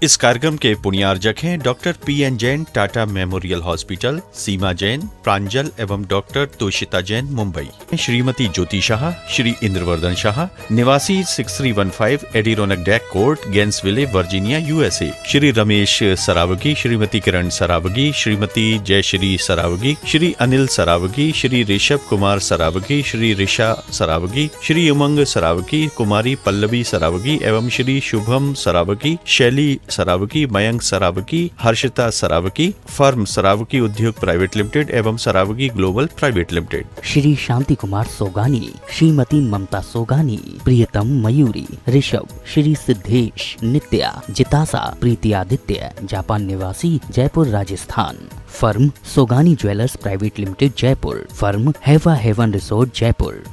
इस कार्यक्रम के पुण्यार्जक हैं doctor PN. Jain, Tata memorial hospital, Seema Jain, Pranjal एवं डॉक्टर तोषिता जैन, मुंबई। श्रीमती ज्योति शाह, श्री इंद्रवर्धन शाह, निवासी 6315 Adirondack Deck Court, Gainesville, Virginia, USA. Shri Ramesh Saraogi, Shrimati Kiran Saraogi, Shrimati Jayshree Saraogi, Shri Anil Saraogi, Shri Rishabh Kumar Saraogi, Shri Risha Saraogi, Shri Umang Saraogi, Kumari Pallavi Saraogi एवं श्री शुभम सरावगी, शैली सरावगी, मयंक सरावगी, हर्षिता सरावगी, फर्म सरावगी उद्योग प्राइवेट लिमिटेड एवं Saraogi global private limited. Shri Shanti Kumar Sogani, Shrimati Mamta Sogani, Priyatam Mayuri, Rishabh, Shri Siddhesh, Nitya, Jitasa, Preeti Aditya, Japan निवासी, Jaipur Rajasthan. Firm Sogani jewellers private limited, Jaipur. Firm हेवा हेवन रिसोर्ट, जयपुर।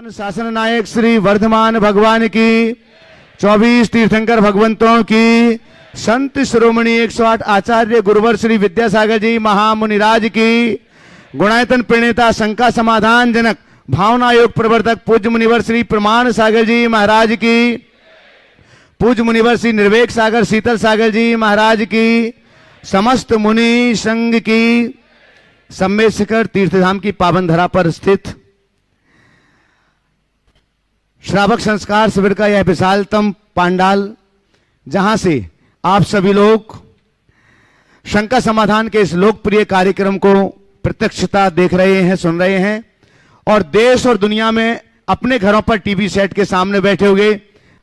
शासन नायक श्री वर्धमान भगवान की, 24 तीर्थंकर भगवंतों की, संत श्रोमणी 108 आचार्य गुरुवर श्री विद्यासागर जी महामुनिराज की, गुणायतन प्रणेता शंका समाधान जनक भावना योग प्रवर्तक पूज्य मुनिवर श्री प्रमाण सागर जी महाराज की, पूज्य मुनिवर श्री निर्वेक सागर शीतल सागर जी महाराज की, समस्त मुनि संघ की, सम्मेद शिखर तीर्थधाम की पावन धरा पर स्थित श्रावक संस्कार शिविर का यह विशालतम पांडाल, जहां से आप सभी लोग शंका समाधान के इस लोकप्रिय कार्यक्रम को प्रत्यक्षता देख रहे हैं, सुन रहे हैं, और देश और दुनिया में अपने घरों पर टीवी सेट के सामने बैठे हुए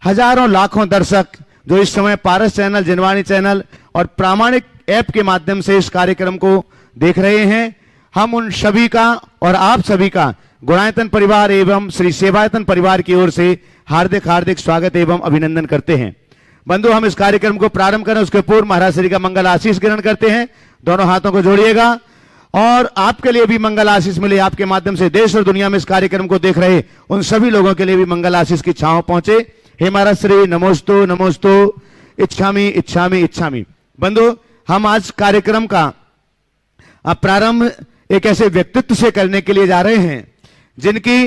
हजारों लाखों दर्शक जो इस समय पारस चैनल, जिनवाणी चैनल और प्रामाणिक ऐप के माध्यम से इस कार्यक्रम को देख रहे हैं, हम उन सभी का और आप सभी का गुणायतन परिवार एवं श्री सेवायतन परिवार की ओर से हार्दिक हार्दिक स्वागत एवं अभिनंदन करते हैं। बंधु, हम इस कार्यक्रम को प्रारंभ करें उसके पूर्व महाराज श्री का मंगल आशीष ग्रहण करते हैं। दोनों हाथों को जोड़िएगा और आपके लिए भी मंगल आशीष मिले। आपके माध्यम से देश और दुनिया में इस कार्यक्रम को देख रहे उन सभी लोगों के लिए भी मंगल आशीष की छांव पहुंचे। हे महाराज श्री, नमोस्तु नमोस्तु, इच्छामि इच्छामि इच्छामि। बंधु, हम आज कार्यक्रम का प्रारंभ एक ऐसे व्यक्तित्व से करने के लिए जा रहे हैं जिनकी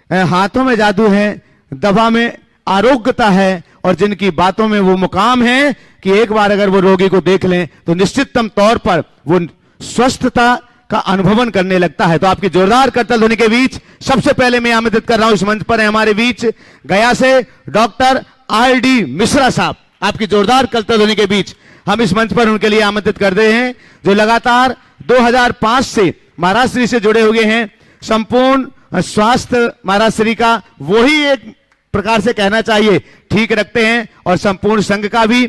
हाथों में जादू है, दवा में आरोग्यता है और जिनकी बातों में वो मुकाम है कि एक बार अगर वो रोगी को देख लें तो निश्चितम तौर पर वो स्वस्थता का अनुभवन करने लगता है। तो आपकी जोरदार करतल ध्वनि के बीच सबसे पहले मैं आमंत्रित कर रहा हूं, इस मंच पर है हमारे बीच गया से डॉक्टर आर.डी. मिश्रा साहब। आपकी जोरदार करतल ध्वनि के बीच हम इस मंच पर उनके लिए आमंत्रित कर रहे हैं, जो लगातार 2005 से महाराज श्री से जुड़े हुए हैं। संपूर्ण स्वास्थ्य महाराज श्री का वही एक प्रकार से कहना चाहिए ठीक रखते हैं और संपूर्ण संघ का भी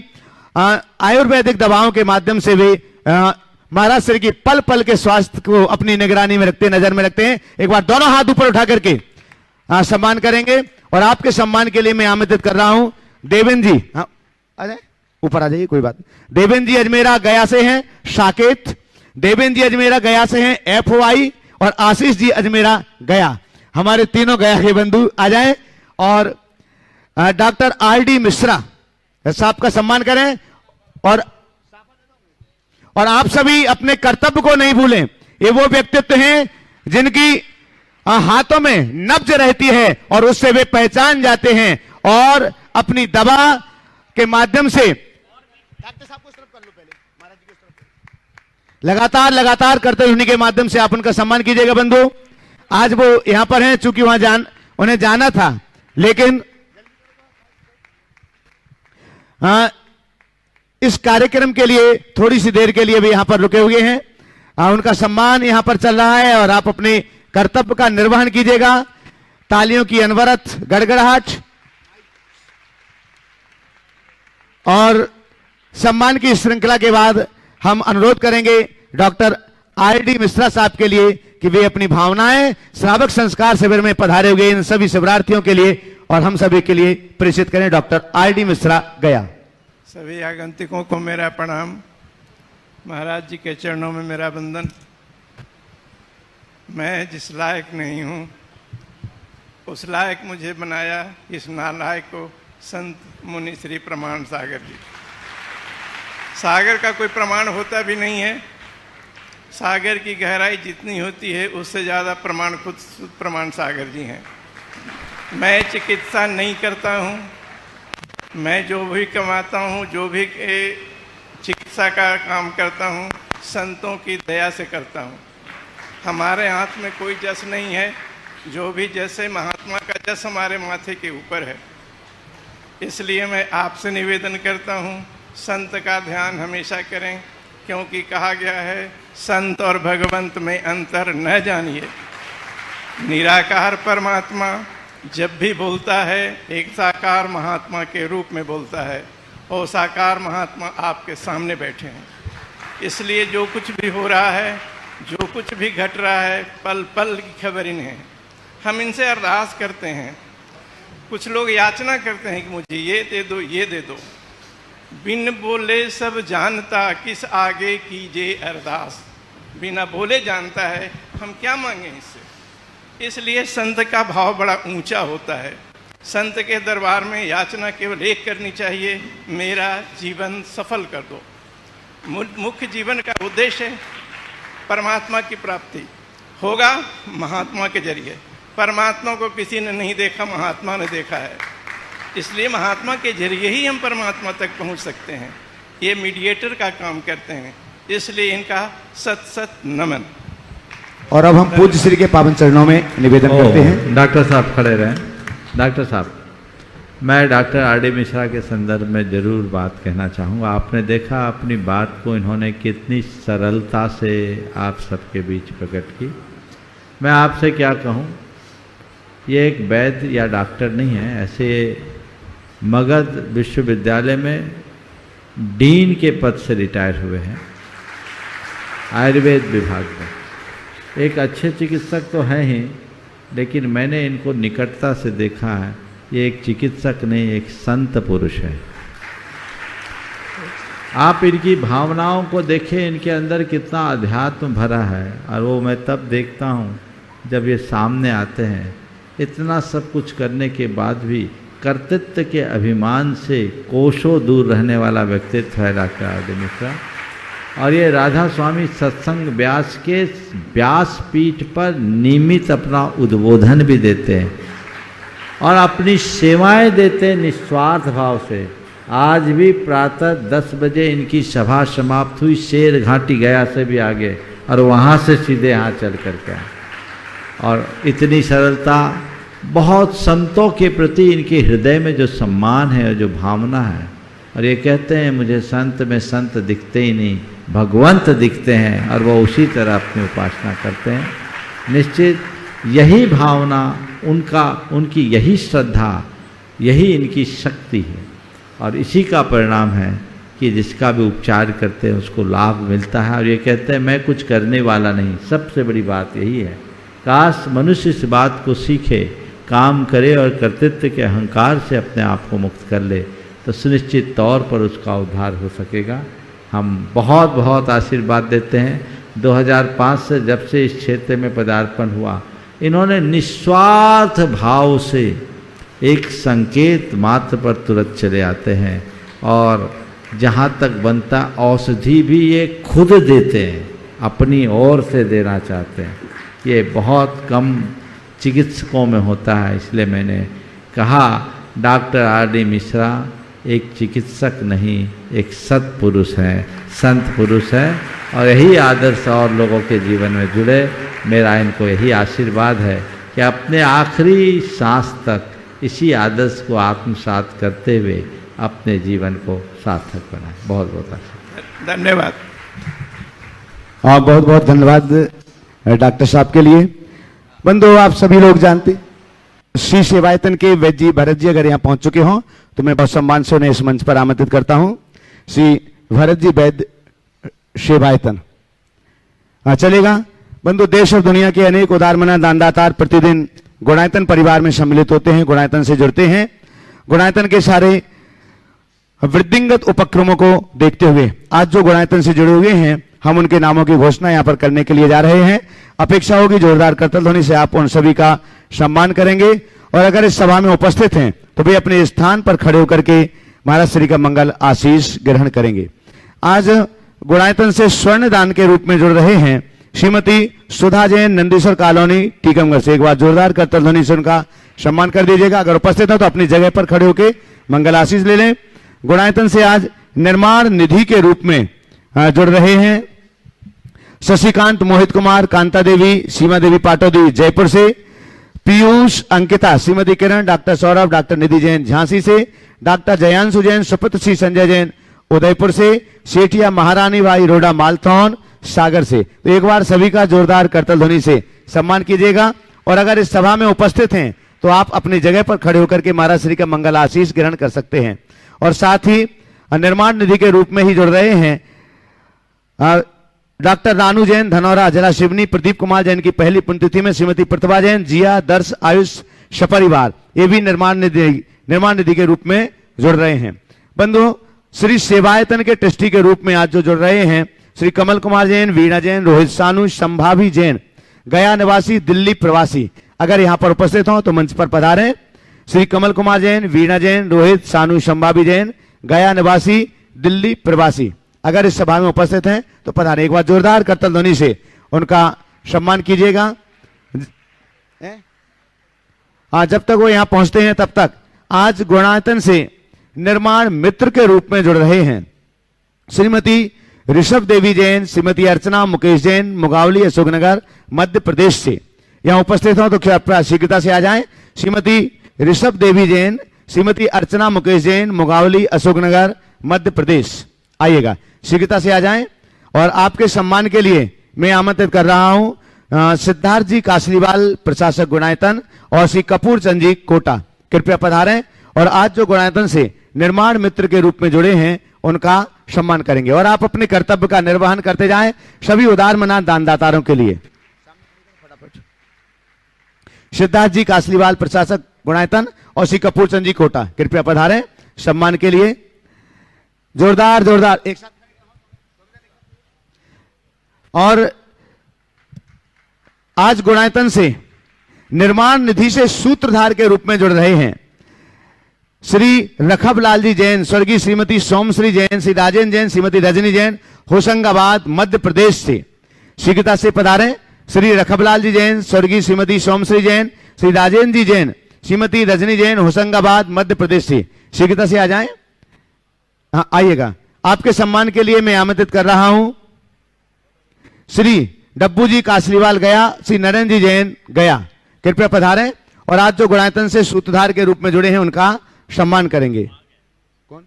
आयुर्वेदिक दवाओं के माध्यम से वे महाराज श्री की पल पल के स्वास्थ्य को अपनी निगरानी में रखते, नजर में रखते हैं। एक बार दोनों हाथ ऊपर उठा करके सम्मान करेंगे और आपके सम्मान के लिए मैं आमंत्रित कर रहा हूं देवेंद्र जी। आ जाए, ऊपर आ जाइए, कोई बात नहीं। देवेंद्र जी अजमेरा गया से हैं साकेत, देवेंद्र जी अजमेरा गया से हैं FOI और आशीष जी अजमेरा गया। हमारे तीनों गया के बंधु आ जाएं और डॉक्टर आर.डी. मिश्रा साहब का सम्मान करें और आप सभी अपने कर्तव्य को नहीं भूलें। ये वो व्यक्तित्व हैं जिनकी हाथों में नब्ज रहती है और उससे वे पहचान जाते हैं और अपनी दवा के माध्यम से लगातार करते हुए के माध्यम से आप उनका सम्मान कीजिएगा। बंधु, आज वो यहां पर हैं, चूंकि वहां उन्हें जाना था, लेकिन इस कार्यक्रम के लिए थोड़ी सी देर के लिए भी यहां पर रुके हुए हैं। उनका सम्मान यहां पर चल रहा है और आप अपने कर्तव्य का निर्वहन कीजिएगा। तालियों की अनवरत गड़गड़ाहट और सम्मान की श्रृंखला के बाद हम अनुरोध करेंगे डॉक्टर आर.डी. मिश्रा साहब के लिए कि वे अपनी भावनाएं श्रावक संस्कार शिविर में पधारे हुए इन सभी शिविरार्थियों के लिए और हम सभी के लिए प्रेषित करें। Doctor RD. मिश्रा गया। सभी आगंतुकों को मेरा प्रणाम, महाराज जी के चरणों में मेरा वंदन। मैं जिस लायक नहीं हूँ उस लायक मुझे बनाया इस नालायक को संत मुनि श्री प्रमाण सागर जी। सागर का कोई प्रमाण होता भी नहीं है, सागर की गहराई जितनी होती है उससे ज़्यादा प्रमाण खुद प्रमाण सागर जी हैं। मैं चिकित्सा नहीं करता हूँ, मैं जो भी कमाता हूँ, जो भी चिकित्सा का काम करता हूँ, संतों की दया से करता हूँ। हमारे हाथ में कोई जस नहीं है, जो भी जैसे महात्मा का जस हमारे माथे के ऊपर है। इसलिए मैं आपसे निवेदन करता हूँ, संत का ध्यान हमेशा करें, क्योंकि कहा गया है संत और भगवंत में अंतर न जानिए। निराकार परमात्मा जब भी बोलता है एक साकार महात्मा के रूप में बोलता है, और साकार महात्मा आपके सामने बैठे हैं। इसलिए जो कुछ भी हो रहा है, जो कुछ भी घट रहा है, पल पल की खबर इन्हें। हम इनसे अरदास करते हैं, कुछ लोग याचना करते हैं कि मुझे ये दे दो, ये दे दो। बिन बोले सब जानता, किस आगे कीजिए अरदास। बिना बोले जानता है, हम क्या मांगें इससे। इसलिए संत का भाव बड़ा ऊंचा होता है। संत के दरबार में याचना केवल एक करनी चाहिए, मेरा जीवन सफल कर दो। मुख्य जीवन का उद्देश्य है परमात्मा की प्राप्ति, होगा महात्मा के जरिए। परमात्मा को किसी ने नहीं देखा, महात्मा ने देखा है। इसलिए महात्मा के जरिए ही हम परमात्मा तक पहुंच सकते हैं। ये मीडिएटर का काम करते हैं, इसलिए इनका सत सत नमन। और अब हम पूज्य श्री के पावन चरणों में निवेदन करते हैं। डॉक्टर साहब खड़े रहें। डॉक्टर साहब, मैं डॉक्टर आर.डी. मिश्रा के संदर्भ में ज़रूर बात कहना चाहूँगा। आपने देखा अपनी बात को इन्होंने कितनी सरलता से आप सबके बीच प्रकट की। मैं आपसे क्या कहूँ, ये एक वैद्य या डॉक्टर नहीं है, ऐसे मगध विश्वविद्यालय में डीन के पद से रिटायर हुए हैं आयुर्वेद विभाग में। एक अच्छे चिकित्सक तो हैं ही, लेकिन मैंने इनको निकटता से देखा है। ये एक चिकित्सक नहीं, एक संत पुरुष है। आप इनकी भावनाओं को देखें, इनके अंदर कितना अध्यात्म भरा है। और वो मैं तब देखता हूँ जब ये सामने आते हैं। इतना सब कुछ करने के बाद भी कर्तृत्व के अभिमान से कोसों दूर रहने वाला व्यक्तित्व है डॉक्टर आर.डी. मिश्रा। और ये राधा स्वामी सत्संग व्यास के व्यास पीठ पर नियमित अपना उद्बोधन भी देते हैं और अपनी सेवाएं देते हैं निस्वार्थ भाव से। आज भी प्रातः 10 बजे इनकी सभा समाप्त हुई, शेर घाटी गया से भी आगे, और वहाँ से सीधे यहाँ चल कर के आए। और इतनी सरलता, बहुत संतों के प्रति इनके हृदय में जो सम्मान है और जो भावना है। और ये कहते हैं मुझे संत में संत दिखते ही नहीं, भगवंत दिखते हैं, और वो उसी तरह अपनी उपासना करते हैं। निश्चित यही भावना उनकी यही श्रद्धा, यही इनकी शक्ति है। और इसी का परिणाम है कि जिसका भी उपचार करते हैं उसको लाभ मिलता है। और ये कहते हैं मैं कुछ करने वाला नहीं। सबसे बड़ी बात यही है, काश मनुष्य इस बात को सीखे, काम करे और कर्तृत्व के अहंकार से अपने आप को मुक्त कर ले, तो सुनिश्चित तौर पर उसका उद्धार हो सकेगा। हम बहुत बहुत आशीर्वाद देते हैं। 2005 से जब से इस क्षेत्र में पदार्पण हुआ, इन्होंने निस्वार्थ भाव से एक संकेत मात्र पर तुरंत चले आते हैं। और जहाँ तक बनता औषधि भी ये खुद देते हैं, अपनी ओर से देना चाहते हैं। ये बहुत कम चिकित्सकों में होता है। इसलिए मैंने कहा डॉक्टर आर.डी. मिश्रा एक चिकित्सक नहीं, एक सत्पुरुष है, संत पुरुष है। और यही आदर्श और लोगों के जीवन में जुड़े। मेरा इनको यही आशीर्वाद है कि अपने आखिरी सांस तक इसी आदर्श को आत्मसात करते हुए अपने जीवन को सार्थक बनाए। बहुत बहुत आशीर्वाद, धन्यवाद। और बहुत बहुत धन्यवाद डॉक्टर साहब के लिए। बंधु, आप सभी लोग जानते श्री सेवायतन के वैद्य जी भरत जी अगर यहाँ पहुंच चुके हों तो मैं बहुत सम्मान से उन्हें इस मंच पर आमंत्रित करता हूं। श्री भरत जी वैद्य सेवायतन चलेगा। बंधु, देश और दुनिया के अनेक उदारमना दानदातार प्रतिदिन गुणायतन परिवार में सम्मिलित होते हैं, गुणायतन से जुड़ते हैं। गुणायतन के सारे वृद्धिंगत उपक्रमों को देखते हुए आज जो गुणायतन से जुड़े हुए हैं, हम उनके नामों की घोषणा यहां पर करने के लिए जा रहे हैं। अपेक्षा होगी जोरदार करतल ध्वनि से आप उन सभी का सम्मान करेंगे। और अगर इस सभा में उपस्थित हैं तो वे अपने स्थान पर खड़े होकर के महाराज श्री का मंगल आशीष ग्रहण करेंगे। आज गुणायतन से स्वर्ण दान के रूप में जुड़ रहे हैं श्रीमती सुधा जैन, नंदीश्वर कॉलोनी, टीकमगढ़ से। एक बार जोरदार करतल ध्वनि से उनका सम्मान कर दीजिएगा। अगर उपस्थित हो तो अपनी जगह पर खड़े होकर मंगल आशीष ले लें। गुणायतन से आज निर्माण निधि के रूप में जुड़ रहे हैं शशिकांत, मोहित कुमार, कांता देवी, सीमा देवी पाटोदी जयपुर से, पीयूष, अंकिता, श्रीमती किरण, डॉक्टर सौरभ, डॉक्टर निधि जैन झांसी से, डॉक्टर जयांशु जैन, सुपुत्र श्री संजय जैन उदयपुर से, सेठिया महारानी भाई रोडा मालथौन सागर से। तो एक बार सभी का जोरदार करतल ध्वनि से सम्मान कीजिएगा। और अगर इस सभा में उपस्थित हैं तो आप अपनी जगह पर खड़े होकर के महाराज श्री का मंगल आशीष ग्रहण कर सकते हैं। और साथ ही निर्माण निधि के रूप में ही जुड़ रहे हैं डॉक्टर रानू जैन धनौरा, जला शिवनी, प्रदीप कुमार जैन की पहली पुण्यतिथि में श्रीमती प्रतिभा जैन, जिया, दर्श, आयुष सपरिवार, ये भी निर्माण निधि के रूप में जुड़ रहे हैं। बंधु, श्री सेवायतन के ट्रस्टी के रूप में आज जो जुड़ रहे हैं श्री कमल कुमार जैन, वीणा जैन, रोहित सानू, संभावी जैन, गया निवासी, दिल्ली प्रवासी। अगर यहां पर उपस्थित हो तो मंच पर पधारें। श्री कमल कुमार जैन, वीणा जैन, रोहित सानू, संभावी जैन, गया निवासी, दिल्ली प्रवासी। अगर इस सभा में उपस्थित हैं तो पधारें। एक बार जोरदार करतल ध्वनि से उनका सम्मान कीजिएगा। जब तक वो यहां पहुंचते हैं तब तक आज गुणायतन से निर्माण मित्र के रूप में जुड़ रहे हैं श्रीमती ऋषभ देवी जैन, श्रीमती अर्चना मुकेश जैन, मुगावली, अशोकनगर, मध्य प्रदेश से। यहां उपस्थित हो तो कृपया शीघ्रता से आ जाएं। श्रीमती ऋषभ देवी जैन, श्रीमती अर्चना मुकेश जैन, मुगावली, अशोकनगर, मध्य प्रदेश। आइएगा, शीघ्रता से आ जाएं। और आपके सम्मान के लिए मैं आमंत्रित कर रहा हूं सिद्धार्थ जी कासलीवाल, प्रशासक गुणायतन, और श्री कपूर चंद जी कोटा। कृपया पधारें और आज जो गुणायतन से निर्माण मित्र के रूप में जुड़े हैं उनका सम्मान करेंगे। और आप अपने कर्तव्य का निर्वहन करते जाएं सभी उदार मना दानदाताओं के लिए। सिद्धार्थ जी कासलीवाल, प्रशासक गुणायतन, और श्री कपूर चंद जी कोटा, कृपया पधारें सम्मान के लिए। जोरदार जोरदार एक साथ। और आज गुणायतन से निर्माण निधि से सूत्रधार के रूप में जुड़ रहे हैं श्री रखबलाल जी जैन, स्वर्गीय श्रीमती सोमश्री जैन, श्री राजेंद्र जैन, श्रीमती रजनी जैन, होशंगाबाद, मध्य प्रदेश से। शीघ्रता से पधारें। श्री रखबलाल जी जैन, स्वर्गीय श्रीमती सोमश्री जैन, श्री राजेंद्र जी जैन, श्रीमती रजनी जैन, होशंगाबाद, मध्य प्रदेश से। शीघ्रता से आ जाएं। हाँ, आइएगा। आपके सम्मान के लिए मैं आमंत्रित कर रहा हूं श्री डब्बू जी कासलीवाल गया, श्री नरेंद्र जी जैन गया, कृपया पधारें। और आज जो गुणायतन से सूत्रधार के रूप में जुड़े हैं उनका सम्मान करेंगे। कौन?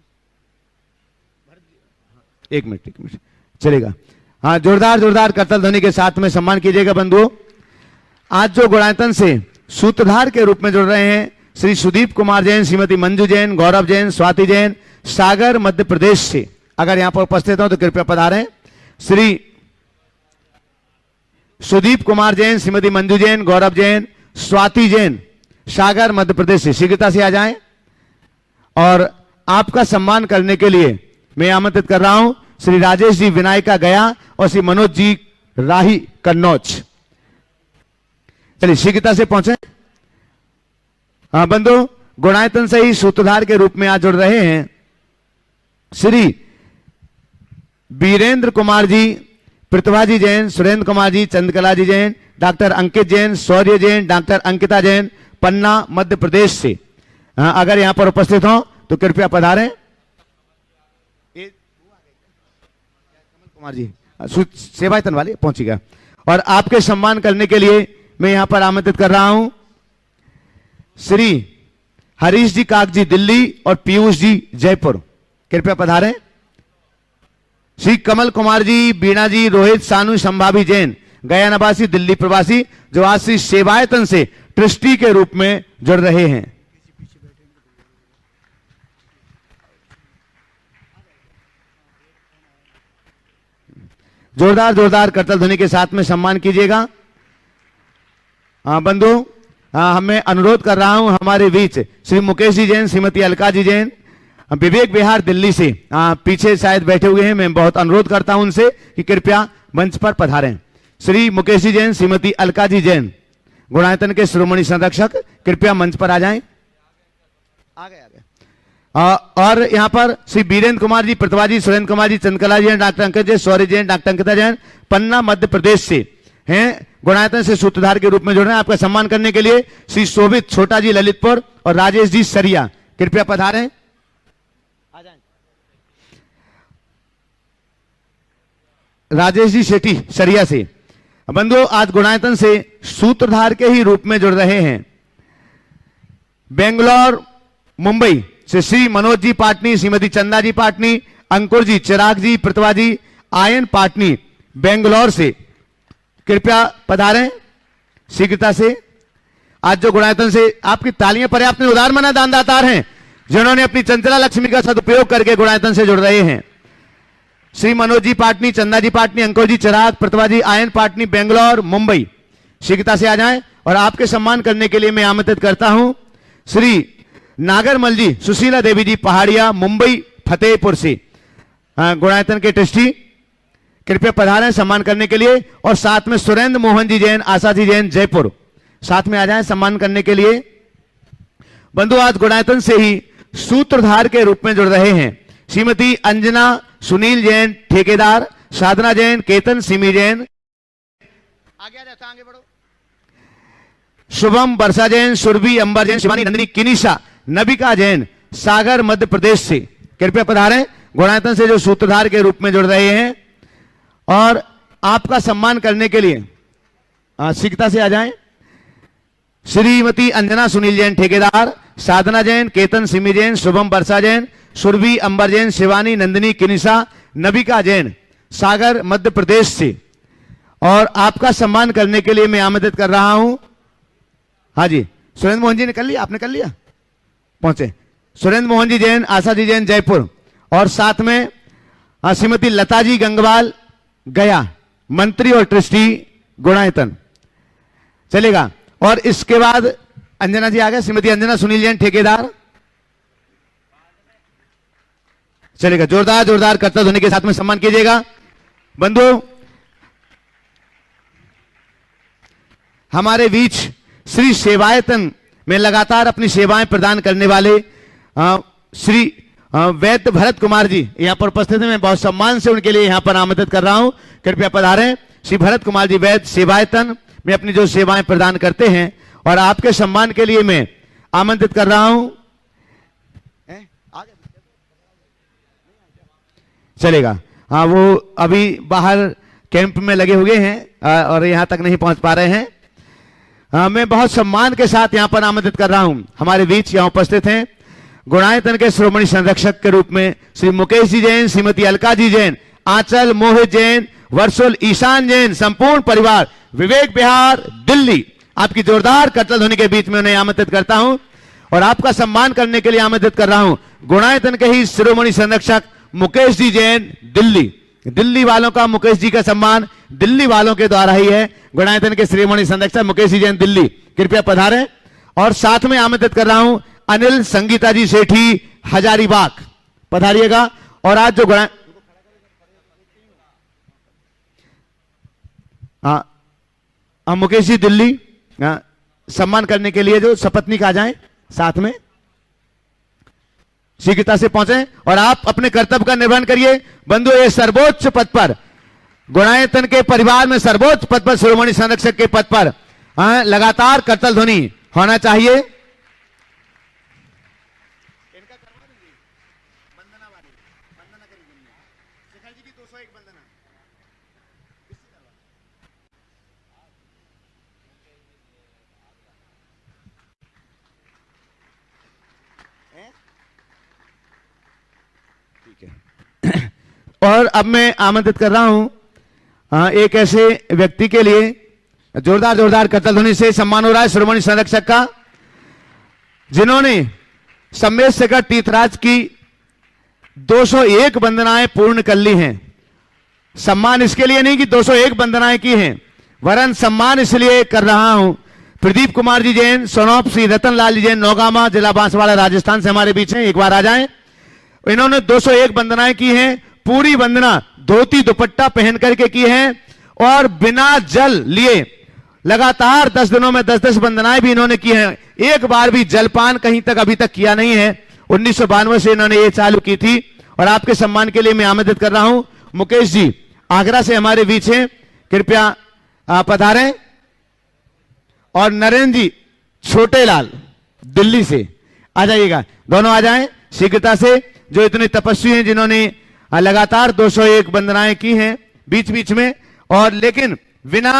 एक मिनट चलेगा। हाँ, जोरदार जोरदार करतल ध्वनि के साथ में सम्मान कीजिएगा। बंधुओं, आज जो गुणायतन से सूत्रधार के रूप में जुड़ रहे हैं श्री सुदीप कुमार जैन, श्रीमती मंजू जैन, गौरव जैन, स्वाति जैन, सागर, मध्य प्रदेश से। अगर यहां पर उपस्थित हो तो कृपया पधारें। श्री सुदीप कुमार जैन, श्रीमती मंजू जैन, गौरव जैन, स्वाति जैन, सागर, मध्य प्रदेश से। शीघ्रता से आ जाएं। और आपका सम्मान करने के लिए मैं आमंत्रित कर रहा हूं श्री राजेश जी विनायका गया और श्री मनोज जी राही कन्नौज। चलिए शीघ्रता से पहुंचे। हाँ बंधु, गुणायतन से ही सूत्रधार के रूप में आज जुड़ रहे हैं श्री वीरेंद्र कुमार जी, प्रतिभा जी जैन, सुरेंद्र कुमार जी, चंद्रकला जी जैन, डॉक्टर अंकित जैन, शौर्य जैन, डॉक्टर अंकिता जैन, पन्ना, मध्य प्रदेश से। अगर यहां पर उपस्थित हो तो कृपया पधारें। कुमार जी सेवायतन वाले पहुंचेगा। और आपके सम्मान करने के लिए मैं यहां पर आमंत्रित कर रहा हूं श्री हरीश जी काक जी दिल्ली और पीयूष जी जयपुर, कृपया पधारें। श्री कमल कुमार जी, बीणा जी, रोहित सानू, संभावी जैन, गया निवासी, दिल्ली प्रवासी, जो आज श्री सेवायतन से ट्रस्टी के रूप में जुड़ रहे हैं। जोरदार जोरदार करतल ध्वनि के साथ में सम्मान कीजिएगा। बंधु, हमें अनुरोध कर रहा हूं हमारे बीच श्री मुकेश जी जैन, श्रीमती अलका जी जैन, विवेक विहार, दिल्ली से पीछे शायद बैठे हुए हैं। मैं बहुत अनुरोध करता हूं उनसे कि कृपया मंच पर पधारें। श्री मुकेश जी जैन, श्रीमती अलका जी जैन, गुणायतन के शिरोमणि संरक्षक, कृपया मंच पर आ जाएं। आ गए। और यहाँ पर श्री बीरेंद्र कुमार जी, प्रतिभा जी, सुरेंद्र कुमार जी, चंद्रकला जी, डॉक्टर अंकित जी, शौर्य जैन, डॉक्टर अंकिता जैन, पन्ना मध्य प्रदेश से हैं, गुणायतन से सूत्रधार के रूप में जुड़ रहे हैं। आपका सम्मान करने के लिए श्री शोभित छोटा जी ललितपुर और राजेश जी सरिया कृपया पधारें। राजेश जी शेट्टी सरिया से। बंधुओं, आज गुणायतन से सूत्रधार के ही रूप में जुड़ रहे हैं बेंगलोर मुंबई से श्री मनोज जी पाटनी, श्रीमती चंदा जी पाटनी, अंकुर जी, चिराग जी, प्रतिभा जी, आयन पाटनी बेंगलोर से कृपया पधारें शीघ्रता से। आज जो गुणायतन से आपकी तालियां पर्याप्त उदार मना दानदातार हैं जिन्होंने अपनी चंचला लक्ष्मी का सदुपयोग करके गुणायतन से जुड़ रहे हैं। श्री मनोज जी पाटनी, चंदा जी पाटनी, अंकुर जी, चिराग, प्रतिभा जी, आयन पाटनी बेंगलोर मुंबई शीघ्रता से आ जाएं। और आपके सम्मान करने के लिए मैं आमंत्रित करता हूं श्री नागरमल जी, सुशीला देवी जी पहाड़िया मुंबई फतेहपुर से गुणायतन के ट्रस्टी कृपया पधारें सम्मान करने के लिए। और साथ में सुरेंद्र मोहन जी जैन, आशा जी जैन जयपुर साथ में आ जाएं सम्मान करने के लिए। बंधु, आज गुणायतन से ही सूत्रधार के रूप में जुड़ रहे हैं श्रीमती अंजना सुनील जैन ठेकेदार, साधना जैन, केतन सिमी जैन, आगे आ जाता, आगे बढ़ो, शुभम वर्षा जैन, सुरभि अंबर जैन, शिवानी नंदिनी किनिशा, नबिका जैन सागर मध्य प्रदेश से कृपया पधारें गुणायतन से जो सूत्रधार के रूप में जुड़ रहे हैं। और आपका सम्मान करने के लिए शीघ्रता से आ जाएं श्रीमती अंजना सुनील जैन ठेकेदार, साधना जैन, केतन सिमी जैन, शुभम वर्षा जैन, सुरभि अंबर जैन, शिवानी नंदिनी किनिशा, नबिका जैन सागर मध्य प्रदेश से। और आपका सम्मान करने के लिए मैं आमंत्रित कर रहा हूं, हाँ जी, सुरेंद्र मोहन जी ने कर लिया, आपने कर लिया, पहुंचे सुरेंद्र मोहन जी जैन, आशा जी जैन जयपुर और साथ में श्रीमती लता जी गंगवाल गया, मंत्री और ट्रस्टी गुणायतन चलेगा। और इसके बाद अंजना जी आ गए, श्रीमती अंजना सुनील जैन ठेकेदार चलेगा। जोरदार जोरदार करतब ध्वनि के साथ में सम्मान कीजिएगा। बंधु, हमारे बीच श्री सेवायतन में लगातार अपनी सेवाएं प्रदान करने वाले श्री वैद्य भरत कुमार जी यहां पर उपस्थित हैं। मैं बहुत सम्मान से उनके लिए यहां पर आमंत्रित कर रहा हूं, कृपया पधारें। श्री भरत कुमार जी वैद्य सेवायतन में अपनी जो सेवाएं प्रदान करते हैं और आपके सम्मान के लिए मैं आमंत्रित कर रहा हूं। चलेगा, हाँ, वो अभी बाहर कैंप में लगे हुए हैं और यहां तक नहीं पहुंच पा रहे हैं। मैं बहुत सम्मान के साथ यहां पर आमंत्रित कर रहा हूं, हमारे बीच यहां उपस्थित हैं गुणायतन के श्रोमणी संरक्षक के रूप में श्री मुकेश जी जैन, श्रीमती अलका जी जैन, आंचल मोहित जैन, वर्षुल ईशान जैन, संपूर्ण परिवार विवेक बिहार दिल्ली। आपकी जोरदार करतल ध्वनि के बीच में उन्हें आमंत्रित करता हूं और आपका सम्मान करने के लिए आमंत्रित कर रहा हूं गुणायतन के ही शिरोमणि संरक्षक मुकेश जी जैन दिल्ली। दिल्ली वालों का मुकेश जी का सम्मान दिल्ली वालों के द्वारा ही है। गुणायतन के शिरोमणि संरक्षक मुकेश जी जैन दिल्ली कृपया पधारें। और साथ में आमंत्रित कर रहा हूं अनिल संगीता जी सेठी हजारीबाग, पधारिएगा। और आज जो मुकेश जी दिल्ली सम्मान करने के लिए जो सपत्नीक आ जाएं साथ में शीघ्रता से पहुंचे और आप अपने कर्तव्य का निर्वहन करिए। बंधु, ये सर्वोच्च पद पर गुणायतन के परिवार में सर्वोच्च पद पर शिरोमणि संरक्षक के पद पर लगातार करतल ध्वनि होना चाहिए। और अब मैं आमंत्रित कर रहा हूं एक ऐसे व्यक्ति के लिए जोरदार जोरदार करतल ध्वनि से सम्मान हो रहा है शिरोमणि संरक्षक का, जिन्होंने सम्मेद शेखर तीर्थराज की 201 वंदनाएं पूर्ण कर ली हैं। सम्मान इसके लिए नहीं कि 201 वंदनाएं की हैं, वरन सम्मान इसलिए कर रहा हूं प्रदीप कुमार जी जैन सोनौप, श्री रतन लाल जी जैन नौगामा, जिला बांसवाड़ा राजस्थान से हमारे बीच हैं, एक बार आ जाएं। इन्होंने 201 वंदनाएं की हैं, पूरी वंदना धोती दुपट्टा पहन करके की है और बिना जल लिए लगातार 10 दिनों में 10-10 वंदनाएं भी इन्होंने की हैं। एक बार भी जलपान कहीं तक अभी तक किया नहीं है। 1992 से इन्होंने ये चालू की थी। और आपके सम्मान के लिए मैं आमंत्रित कर रहा हूं मुकेश जी आगरा से हमारे बीच हैं, कृपया पधारें। और नरेंद्र जी छोटेलाल दिल्ली से आ जाइएगा, दोनों आ जाएं शीघ्रता से, जो इतने तपस्वी हैं, जिन्होंने लगातार 201 वंदनाएं की हैं बीच बीच में, और लेकिन बिना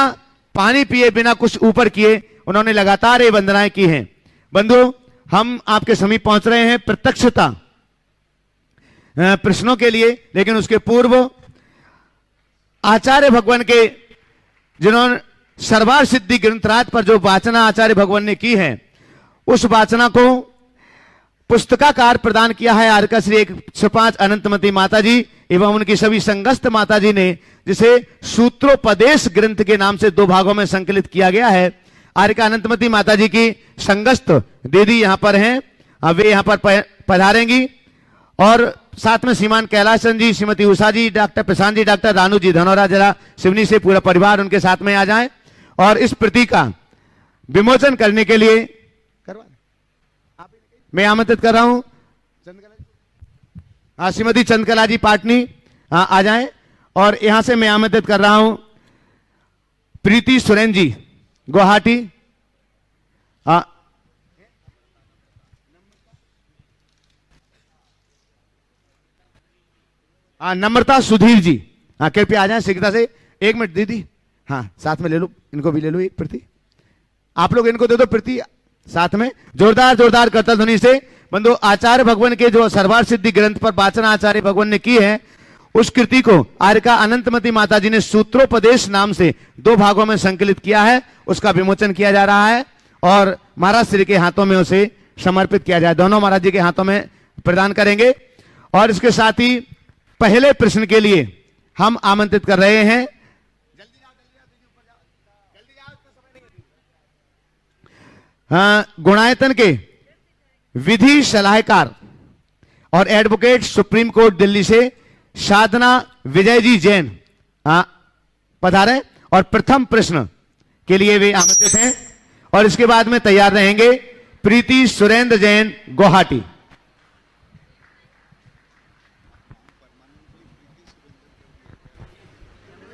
पानी पिए बिना कुछ ऊपर किए उन्होंने लगातार ये वंदनाएं की हैं। बंधु, हम आपके समीप पहुंच रहे हैं प्रत्यक्षता प्रश्नों के लिए, लेकिन उसके पूर्व आचार्य भगवान के, जिन्होंने सर्वार सिद्धि ग्रंथराज पर जो वाचना आचार्य भगवान ने की है, उस वाचना को पुस्तकाकार प्रदान किया है आर्का श्री 105 अनंतमती माता जी एवं उनकी सभी संगस्थ माता जी ने, जिसे सूत्रोपदेश ग्रंथ के नाम से 2 भागों में संकलित किया गया है। आर्का अनंतमती माता जी की संगस्थ दीदी यहां पर हैं, वे यहां पर पधारेंगी। और साथ में श्रीमान कैलाशन जी, श्रीमती उषा जी, डॉक्टर प्रशांत जी, डॉक्टर रानू जी धनौरा, जरा सिवनी से पूरा परिवार उनके साथ में आ जाए। और इस प्रतीक का विमोचन करने के लिए मैं आमंत्रित कर रहा हूं श्रीमती चंद्रकला जी पाटनी आ जाएं। और यहां से मैं आमंत्रित कर रहा हूं प्रीति सुरेन जी गुवाहाटी, नम्रता सुधीर जी कृपया आ जाएं शीघ्रता से। 1 मिनट दीदी, हाँ साथ में ले लो, इनको भी ले लो एक प्रति, आप लोग इनको दे दो प्रति साथ में। जोरदार जोरदार करतल ध्वनि से बंधु, आचार्य भगवान के जो सर्वार सिद्धि ग्रंथ पर वाचना आचार्य भगवान ने की है, उस कृति को आर्का अनंतमती माता जी ने सूत्रोपदेश नाम से 2 भागों में संकलित किया है, उसका विमोचन किया जा रहा है और महाराज श्री के हाथों में उसे समर्पित किया जाए। दोनों महाराज जी के हाथों में प्रदान करेंगे। और इसके साथ ही पहले प्रश्न के लिए हम आमंत्रित कर रहे हैं गुणायतन के विधि सलाहकार और एडवोकेट सुप्रीम कोर्ट दिल्ली से साधना विजय जी जैन पधारे। और प्रथम प्रश्न के लिए वे आमंत्रित हैं। और इसके बाद में तैयार रहेंगे प्रीति सुरेंद्र जैन गुवाहाटी।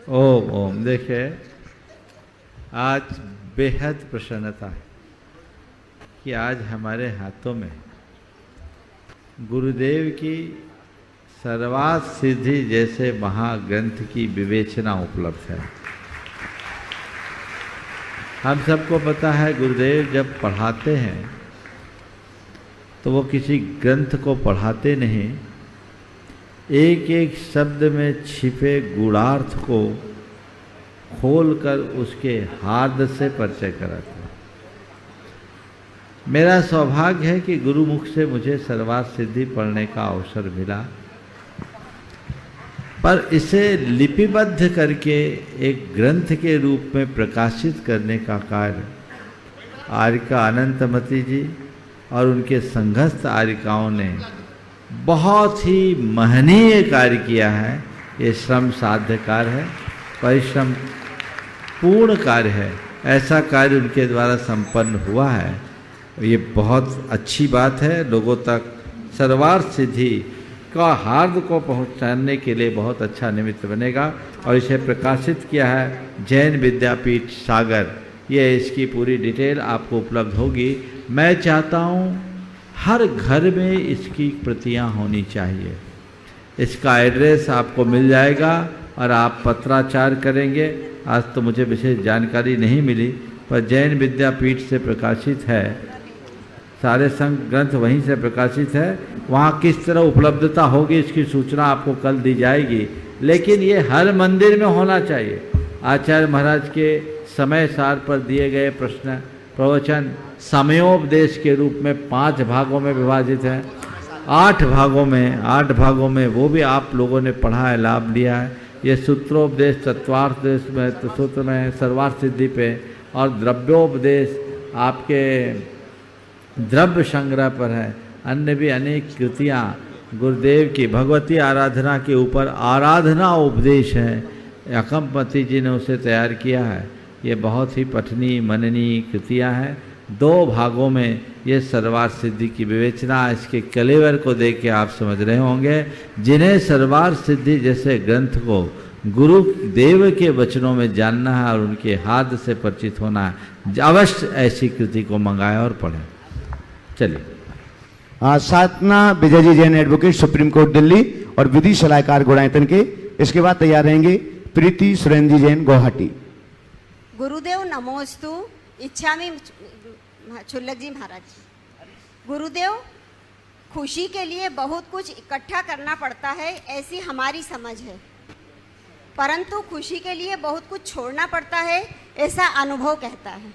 ओम ओम। देखिए, आज बेहद प्रसन्नता है कि आज हमारे हाथों में गुरुदेव की सर्वार्थ सिद्धि जैसे महाग्रंथ की विवेचना उपलब्ध है। हम सबको पता है, गुरुदेव जब पढ़ाते हैं तो वो किसी ग्रंथ को पढ़ाते नहीं, एक एक शब्द में छिपे गूढ़ार्थ को खोलकर उसके हार्द से परिचय कराते हैं। मेरा सौभाग्य है कि गुरुमुख से मुझे सर्वार्थ सिद्धि पढ़ने का अवसर मिला, पर इसे लिपिबद्ध करके एक ग्रंथ के रूप में प्रकाशित करने का कार्य आर्का अनंतमती जी और उनके संघस्थ आर्यिकाओं ने बहुत ही महनीय कार्य किया है। ये श्रम साध्य कार्य है, परिश्रम पूर्ण कार्य है। ऐसा कार्य उनके द्वारा संपन्न हुआ है, ये बहुत अच्छी बात है। लोगों तक सर्वार्थ सिद्धि का हार्द को पहुंचाने के लिए बहुत अच्छा निमित्त बनेगा। और इसे प्रकाशित किया है जैन विद्यापीठ सागर। ये इसकी पूरी डिटेल आपको उपलब्ध होगी। मैं चाहता हूँ हर घर में इसकी प्रतियां होनी चाहिए। इसका एड्रेस आपको मिल जाएगा और आप पत्राचार करेंगे। आज तो मुझे विशेष जानकारी नहीं मिली, पर जैन विद्यापीठ से प्रकाशित है, सारे संघ ग्रंथ वहीं से प्रकाशित है। वहाँ किस तरह उपलब्धता होगी इसकी सूचना आपको कल दी जाएगी, लेकिन ये हर मंदिर में होना चाहिए। आचार्य महाराज के समय सार पर दिए गए प्रश्न प्रवचन समयोपदेश के रूप में 5 भागों में विभाजित है, 8 भागों में वो भी आप लोगों ने पढ़ा है, लाभ लिया है। ये सूत्रोपदेश तत्वार्थ में, सूत्र में सर्वार्थ सिद्धि पे, और द्रव्योपदेश आपके द्रव्य संग्रह पर है। अन्य भी अनेक कृतियाँ गुरुदेव की भगवती आराधना के ऊपर आराधना उपदेश है, अकम्पति जी ने उसे तैयार किया है। ये बहुत ही पठनीय मननीय कृतियाँ हैं। दो भागों में ये सर्वार्थ सिद्धि की विवेचना, इसके कलेवर को देख के आप समझ रहे होंगे। जिन्हें सर्वार्थ सिद्धि जैसे ग्रंथ को गुरु देव के वचनों में जानना है और उनके हाथ से परिचित होना है, अवश्य ऐसी कृति को मंगाए और पढ़ें। चलिए। Sadhana Vijay ji Jain advocate, supreme court Delhi और विधि सलाहकार गुणायतन के। इसके बाद तैयार रहेंगे प्रीति सुरेंद्र जी जैन गुवाहाटी। गुरुदेव नमोस्तु। इच्छामी छुल्लक जी महाराज। गुरुदेव, खुशी के लिए बहुत कुछ इकट्ठा करना पड़ता है, ऐसी हमारी समझ है, परंतु खुशी के लिए बहुत कुछ छोड़ना पड़ता है, ऐसा अनुभव कहता है।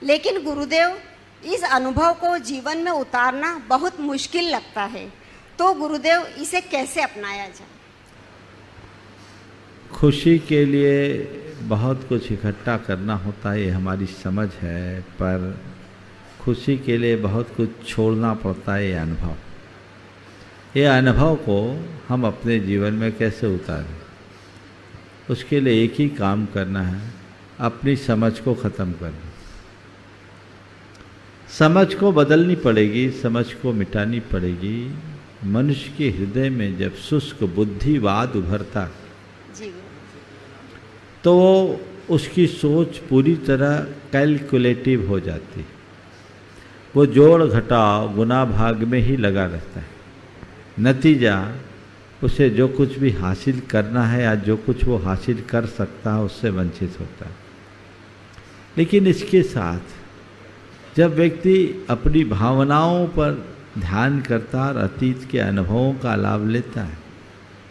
लेकिन गुरुदेव, इस अनुभव को जीवन में उतारना बहुत मुश्किल लगता है, तो गुरुदेव इसे कैसे अपनाया जाए? खुशी के लिए बहुत कुछ इकट्ठा करना होता है, ये हमारी समझ है, पर खुशी के लिए बहुत कुछ छोड़ना पड़ता है, ये अनुभव को हम अपने जीवन में कैसे उतारें? उसके लिए एक ही काम करना है, अपनी समझ को ख़त्म करना। समझ को बदलनी पड़ेगी, समझ को मिटानी पड़ेगी। मनुष्य के हृदय में जब शुष्क बुद्धिवाद उभरता जी, तो उसकी सोच पूरी तरह कैलकुलेटिव हो जाती, वो जोड़ घटाव गुना भाग में ही लगा रहता है। नतीजा उसे जो कुछ भी हासिल करना है या जो कुछ वो हासिल कर सकता है उससे वंचित होता है। लेकिन इसके साथ जब व्यक्ति अपनी भावनाओं पर ध्यान करता और अतीत के अनुभवों का लाभ लेता है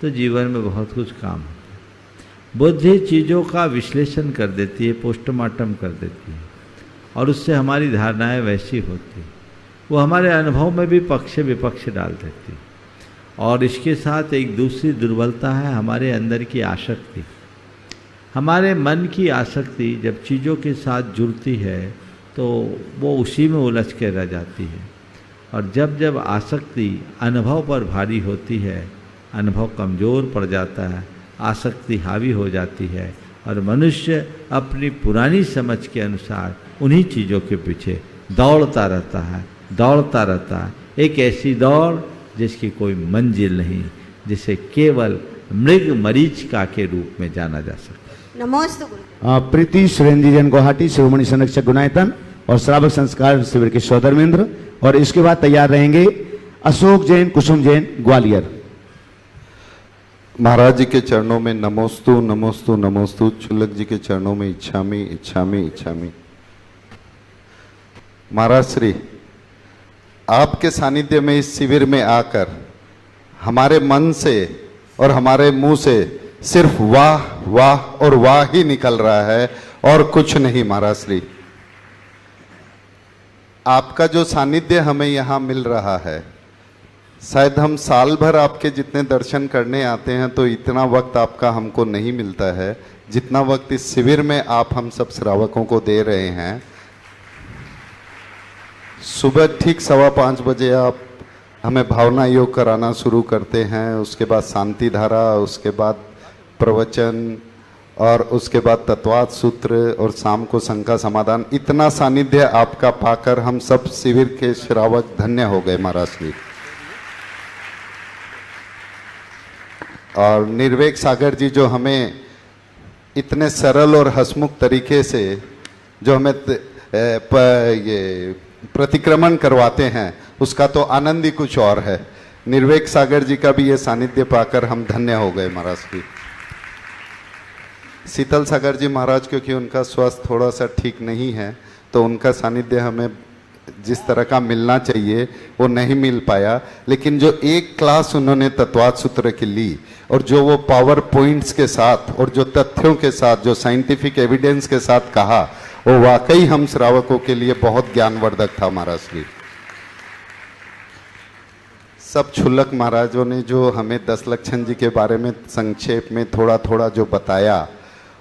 तो जीवन में बहुत कुछ काम होता है। बुद्धि चीज़ों का विश्लेषण कर देती है, पोस्टमार्टम कर देती है और उससे हमारी धारणाएं वैसी होती, वो हमारे अनुभव में भी पक्ष विपक्ष डाल देती। और इसके साथ एक दूसरी दुर्बलता है हमारे अंदर की आसक्ति। हमारे मन की आसक्ति जब चीज़ों के साथ जुड़ती है तो वो उसी में उलझ के रह जाती है, और जब जब आसक्ति अनुभव पर भारी होती है, अनुभव कमज़ोर पड़ जाता है, आसक्ति हावी हो जाती है और मनुष्य अपनी पुरानी समझ के अनुसार उन्हीं चीज़ों के पीछे दौड़ता रहता है। एक ऐसी दौड़ जिसकी कोई मंजिल नहीं, जिसे केवल मृग मरीचिका के रूप में जाना जा सकता। नमोस्तु गुरु। प्रीति सुरेंद्र जैन गुवाहाटी, शिरोमणि संरक्षक गुणायतन और श्रावक संस्कार शिविर के सौधर्मेंद्र। और इसके बाद तैयार रहेंगे अशोक जैन, कुसुम जैन ग्वालियर। महाराज जी के चरणों में नमोस्तु नमोस्तु नमोस्तु। छुल्लक जी के चरणों में इच्छामी इच्छामी इच्छामी। महाराज श्री, आपके सानिध्य में इस शिविर में आकर हमारे मन से और हमारे मुंह से सिर्फ वाह वाह और वाह ही निकल रहा है और कुछ नहीं। महाराज श्री, आपका जो सानिध्य हमें यहाँ मिल रहा है, शायद हम साल भर आपके जितने दर्शन करने आते हैं तो इतना वक्त आपका हमको नहीं मिलता है जितना वक्त इस शिविर में आप हम सब श्रावकों को दे रहे हैं। सुबह ठीक 5:15 बजे आप हमें भावना योग कराना शुरू करते हैं, उसके बाद शांति धारा, उसके बाद प्रवचन और उसके बाद तत्वार्थ सूत्र और शाम को शंका समाधान। इतना सानिध्य आपका पाकर हम सब शिविर के श्रावक धन्य हो गए महाराज जी। और निर्वेक सागर जी जो हमें इतने सरल और हंसमुख तरीके से जो हमें ये प्रतिक्रमण करवाते हैं, उसका तो आनंद ही कुछ और है। निर्वेक सागर जी का भी ये सानिध्य पाकर हम धन्य हो गए महाराज जी। शीतल सागर जी महाराज, क्योंकि उनका स्वास्थ्य थोड़ा सा ठीक नहीं है तो उनका सानिध्य हमें जिस तरह का मिलना चाहिए वो नहीं मिल पाया, लेकिन जो एक क्लास उन्होंने तत्वार्थ सूत्र की ली और जो वो पावर पॉइंट्स के साथ और जो तथ्यों के साथ, जो साइंटिफिक एविडेंस के साथ कहा, वो वाकई हम श्रावकों के लिए बहुत ज्ञानवर्धक था महाराज जी। सब छुल्लक महाराजों ने जो हमें 10 लक्षण जी के बारे में संक्षेप में थोड़ा थोड़ा जो बताया,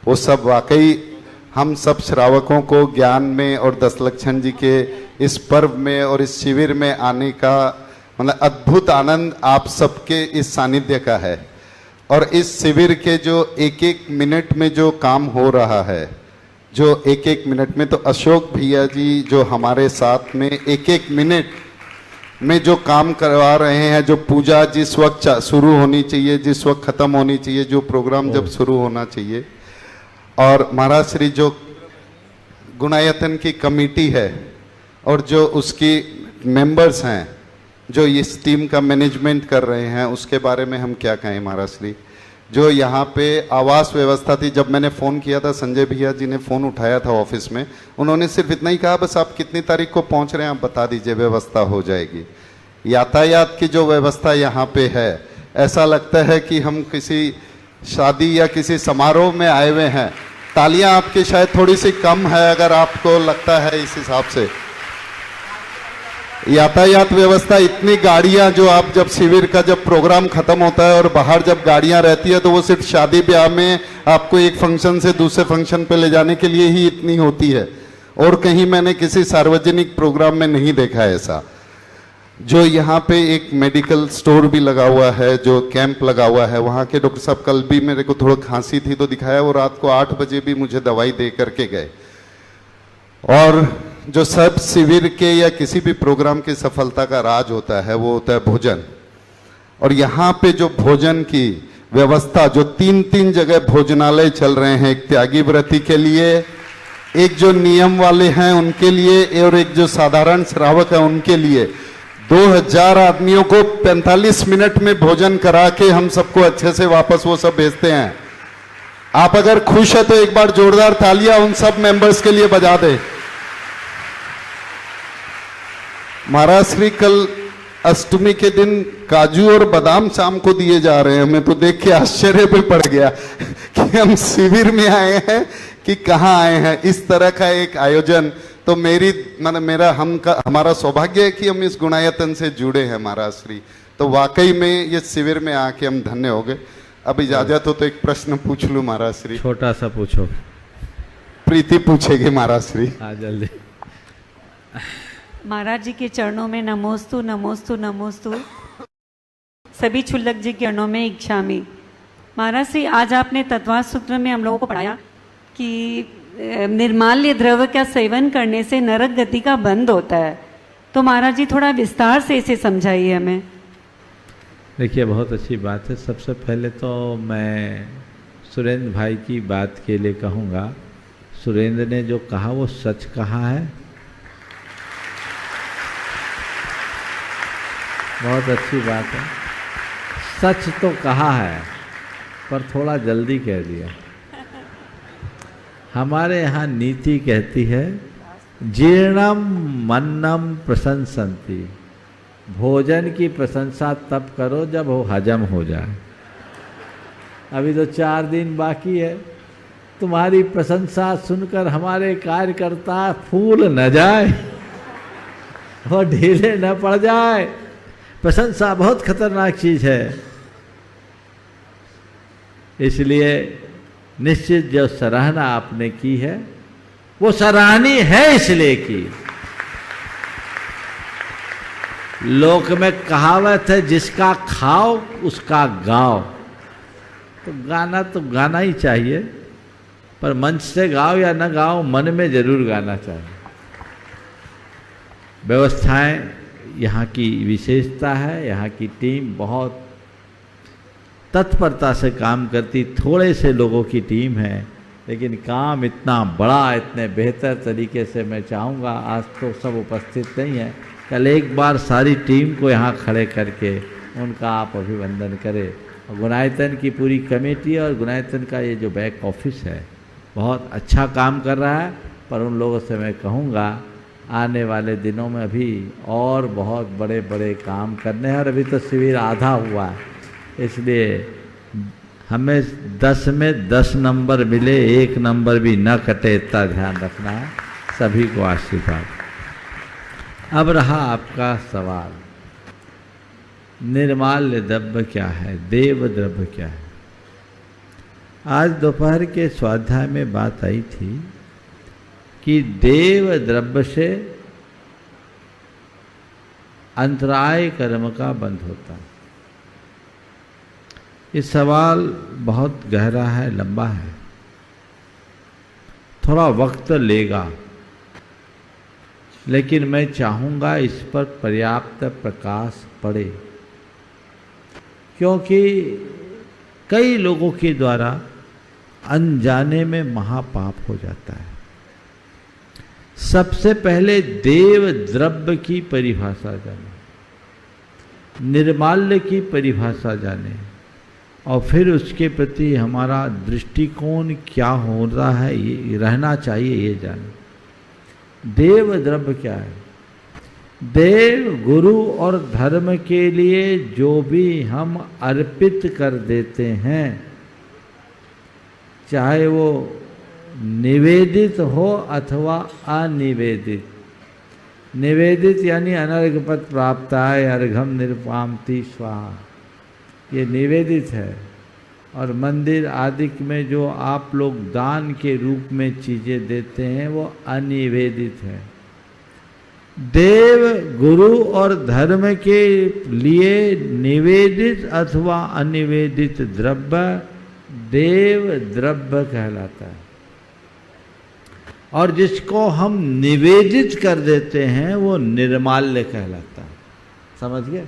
वो सब वाकई हम सब श्रावकों को ज्ञान में और 10 लक्षण जी के इस पर्व में और इस शिविर में आने का मतलब अद्भुत आनंद आप सबके इस सानिध्य का है। और इस शिविर के जो एक एक मिनट में जो काम हो रहा है, जो एक एक मिनट में, तो अशोक भैया जी जो हमारे साथ में एक एक मिनट में जो काम करवा रहे हैं, जो पूजा जिस वक्त शुरू होनी चाहिए, जिस वक्त खत्म होनी चाहिए, जो प्रोग्राम जब शुरू होना चाहिए, और महाराज श्री जो गुणायतन की कमेटी है और जो उसकी मेंबर्स हैं, जो इस टीम का मैनेजमेंट कर रहे हैं, उसके बारे में हम क्या कहें महाराज श्री। जो यहाँ पे आवास व्यवस्था थी, जब मैंने फ़ोन किया था, संजय भैया जी ने फ़ोन उठाया था ऑफिस में, उन्होंने सिर्फ इतना ही कहा, बस आप कितनी तारीख को पहुँच रहे हैं आप बता दीजिए, व्यवस्था हो जाएगी। यातायात की जो व्यवस्था यहाँ पे है, ऐसा लगता है कि हम किसी शादी या किसी समारोह में आए हुए हैं। तालियां आपकी शायद थोड़ी सी कम है अगर आपको लगता है इस हिसाब से। यातायात व्यवस्था, इतनी गाड़ियां, जो आप जब शिविर का जब प्रोग्राम खत्म होता है और बाहर जब गाड़ियां रहती है, तो वो सिर्फ शादी ब्याह में आपको एक फंक्शन से दूसरे फंक्शन पे ले जाने के लिए ही इतनी होती है, और कहीं मैंने किसी सार्वजनिक प्रोग्राम में नहीं देखा ऐसा। जो यहाँ पे एक मेडिकल स्टोर भी लगा हुआ है, जो कैंप लगा हुआ है, वहाँ के डॉक्टर साहब, कल भी मेरे को थोड़ा खांसी थी तो दिखाया, वो रात को 8 बजे भी मुझे दवाई दे करके गए। और जो सब शिविर के या किसी भी प्रोग्राम की सफलता का राज होता है, वो होता है भोजन। और यहाँ पे जो भोजन की व्यवस्था, जो 3-3 जगह भोजनालय चल रहे हैं, एक त्यागी व्रती के लिए, एक जो नियम वाले हैं उनके लिए, और एक जो साधारण श्रावक है उनके लिए, 2000 आदमियों को 45 मिनट में भोजन करा के हम सबको अच्छे से वापस वो सब भेजते हैं। आप अगर खुश है तो एक बार जोरदार तालियां उन सब मेंबर्स के लिए बजा दे। महाराज श्री कल अष्टमी के दिन काजू और बादाम शाम को दिए जा रहे हैं। हमें तो देख के आश्चर्य भी पड़ गया कि हम शिविर में आए हैं कि कहाँ आए हैं। इस तरह का एक आयोजन, तो हमारा सौभाग्य है कि हम इस गुणायतन से जुड़े हैं महाराज श्री। तो वाकई में ये शिविर में आके हम धन्य हो गए। अब इजाजत हो तो एक प्रश्न पूछ लूं महाराज श्री। छोटा सा पूछो। प्रीति पूछेगी महाराज श्री। हाँ जल्दी। महाराज जी के चरणों में नमोस्तु नमोस्तु नमोस्तु। सभी क्षुल्लक जी के चरणों में इच्छामि। महाराज श्री, आज आपने तत्वार्थ सूत्र में हम लोगों को पढ़ाया कि निर्माल्य द्रव्य का सेवन करने से नरक गति का बंद होता है। तो महाराज जी थोड़ा विस्तार से इसे समझाइए हमें। देखिए, बहुत अच्छी बात है। सबसे पहले तो मैं सुरेंद्र भाई की बात के लिए कहूँगा, सुरेंद्र ने जो कहा वो सच कहा है। बहुत अच्छी बात है, सच तो कहा है पर थोड़ा जल्दी कह दिया। हमारे यहाँ नीति कहती है जीर्णम मन्नम प्रशंसन्ति। भोजन की प्रशंसा तब करो जब वो हजम हो जाए। अभी तो 4 दिन बाकी है। तुम्हारी प्रशंसा सुनकर हमारे कार्यकर्ता फूल न जाए और ढीले न पड़ जाए। प्रशंसा बहुत खतरनाक चीज है। इसलिए निश्चित जो सराहना आपने की है वो सराहनीय है, इसलिए की। लोक में कहावत है, जिसका खाओ उसका गाओ। तो गाना ही चाहिए, पर मंच से गाओ या न गाओ, मन में जरूर गाना चाहिए। व्यवस्थाएं यहाँ की विशेषता है। यहाँ की टीम बहुत तत्परता से काम करती। थोड़े से लोगों की टीम है, लेकिन काम इतना बड़ा, इतने बेहतर तरीके से मैं चाहूँगा। आज तो सब उपस्थित नहीं है, कल एक बार सारी टीम को यहाँ खड़े करके उनका आप अभिवंदन करें। और गुणायतन की पूरी कमेटी और गुणायतन का ये जो बैक ऑफिस है बहुत अच्छा काम कर रहा है। पर उन लोगों से मैं कहूँगा, आने वाले दिनों में अभी और बहुत बड़े बड़े काम करने हैं। और अभी तो शिविर आधा हुआ है, इसलिए हमें 10 में 10 नंबर मिले, 1 नंबर भी न कटे, इतना ध्यान रखना है। सभी को आशीर्वाद। अब रहा आपका सवाल, निर्माल्य द्रव्य क्या है, देव द्रव्य क्या है। आज दोपहर के स्वाध्याय में बात आई थी कि देव द्रव्य से अंतराय कर्म का बंध होता है। ये सवाल बहुत गहरा है, लंबा है। थोड़ा वक्त लेगा, लेकिन मैं चाहूँगा इस पर पर्याप्त प्रकाश पड़े, क्योंकि कई लोगों के द्वारा अनजाने में महापाप हो जाता है। सबसे पहले देव द्रव्य की परिभाषा जाने, निर्माल्य की परिभाषा जाने, और फिर उसके प्रति हमारा दृष्टिकोण क्या हो रहा है, ये रहना चाहिए, ये जाने। देव द्रव्य क्या है? देव, गुरु और धर्म के लिए जो भी हम अर्पित कर देते हैं, चाहे वो निवेदित हो अथवा अनिवेदित। निवेदित यानी अनर्घ पद प्राप्ताय अर्घम निरुपामति स्वाहा, ये निवेदित है। और मंदिर आदि में जो आप लोग दान के रूप में चीज़ें देते हैं वो अनिवेदित है। देव, गुरु और धर्म के लिए निवेदित अथवा अनिवेदित द्रव्य देव द्रव्य कहलाता है, और जिसको हम निवेदित कर देते हैं वो निर्माल्य कहलाता है। समझ गए?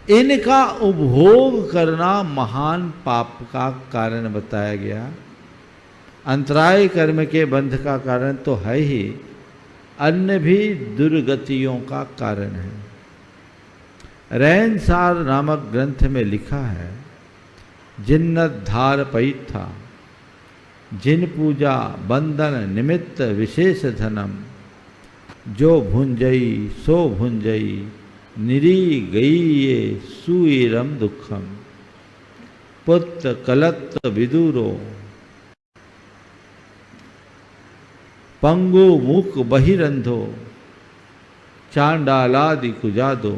इनका उपभोग करना महान पाप का कारण बताया गया। अंतराय कर्म के बंध का कारण तो है ही, अन्य भी दुर्गतियों का कारण है। रैनसार नामक ग्रंथ में लिखा है, जिन्नद्धार पैथा जिन पूजा बंधन निमित्त विशेष धनम, जो भुंजई सो भुंजई निरी गई ये सुईरम दुखम, पुत्र कलत्र विदुरो पंगु मुख बहिरंधो चांडालादि कुजादो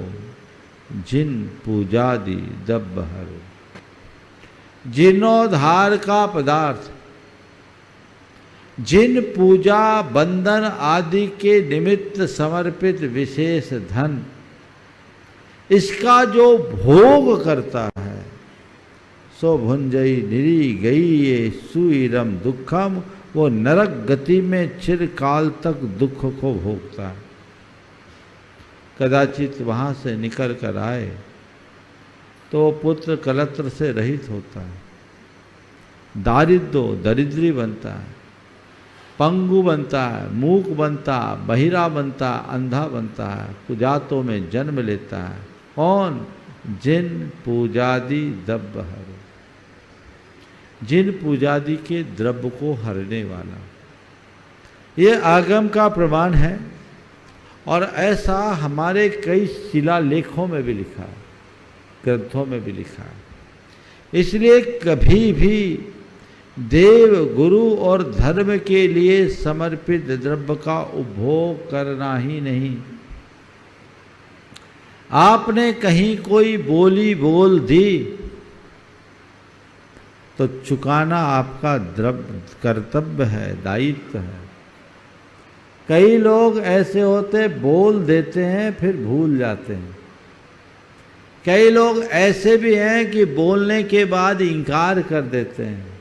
जिन पूजादि दब्बहरो। जीर्णोद्धार का पदार्थ, जिन पूजा बंधन आदि के निमित्त समर्पित विशेष धन, इसका जो भोग करता है, सो भुंजई निरी गई ये सुईरम दुखम, वो नरक गति में चिरकाल तक दुख को भोगता है। कदाचित वहाँ से निकल कर आए तो पुत्र कलत्र से रहित होता है, दरिद्री बनता है, पंगु बनता है, मूक बनता, बहिरा बनता, अंधा बनता है, कुजातों में जन्म लेता है। कौन? जिन पूजादि द्रव्य हरो, जिन पूजादि के द्रव्य को हरने वाला। ये आगम का प्रमाण है, और ऐसा हमारे कई शिलालेखों में भी लिखा है, ग्रंथों में भी लिखा है। इसलिए कभी भी देव, गुरु और धर्म के लिए समर्पित द्रव्य का उपभोग करना ही नहीं। आपने कहीं कोई बोली बोल दी तो चुकाना आपका द्रव्य कर्तव्य है, दायित्व है। कई लोग ऐसे होते, बोल देते हैं फिर भूल जाते हैं। कई लोग ऐसे भी हैं कि बोलने के बाद इनकार कर देते हैं।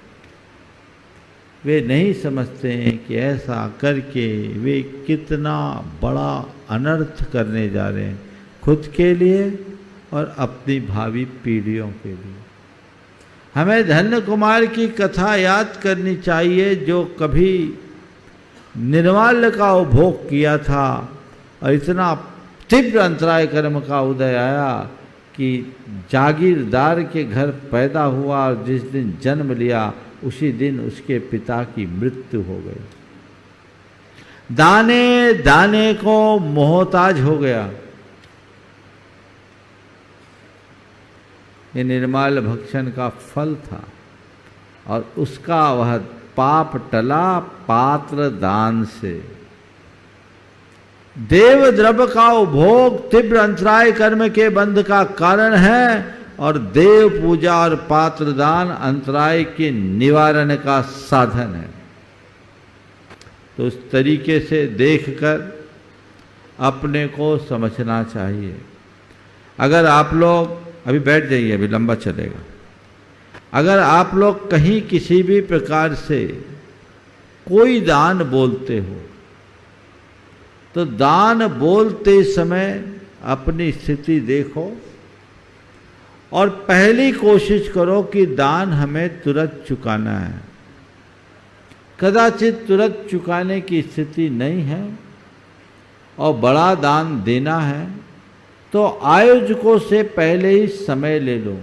वे नहीं समझते हैं कि ऐसा करके वे कितना बड़ा अनर्थ करने जा रहे हैं, खुद के लिए और अपनी भावी पीढ़ियों के लिए। हमें धन्य कुमार की कथा याद करनी चाहिए, जो कभी निर्माल्य का उपभोग किया था और इतना तीव्र अंतराय कर्म का उदय आया कि जागीरदार के घर पैदा हुआ और जिस दिन जन्म लिया उसी दिन उसके पिता की मृत्यु हो गई। दाने दाने को मोहताज हो गया। ये निर्माल्य भक्षण का फल था, और उसका वह पाप टला पात्र दान से। देव द्रव्य का उपभोग तीव्र अंतराय कर्म के बंध का कारण है, और देव पूजा और पात्र दान अंतराय के निवारण का साधन है। तो उस तरीके से देखकर अपने को समझना चाहिए। अगर आप लोग अभी बैठ जाइए, अभी लंबा चलेगा। अगर आप लोग कहीं किसी भी प्रकार से कोई दान बोलते हो तो दान बोलते समय अपनी स्थिति देखो और पहली कोशिश करो कि दान हमें तुरंत चुकाना है। कदाचित तुरंत चुकाने की स्थिति नहीं है और बड़ा दान देना है तो आयोजकों से पहले ही समय ले लो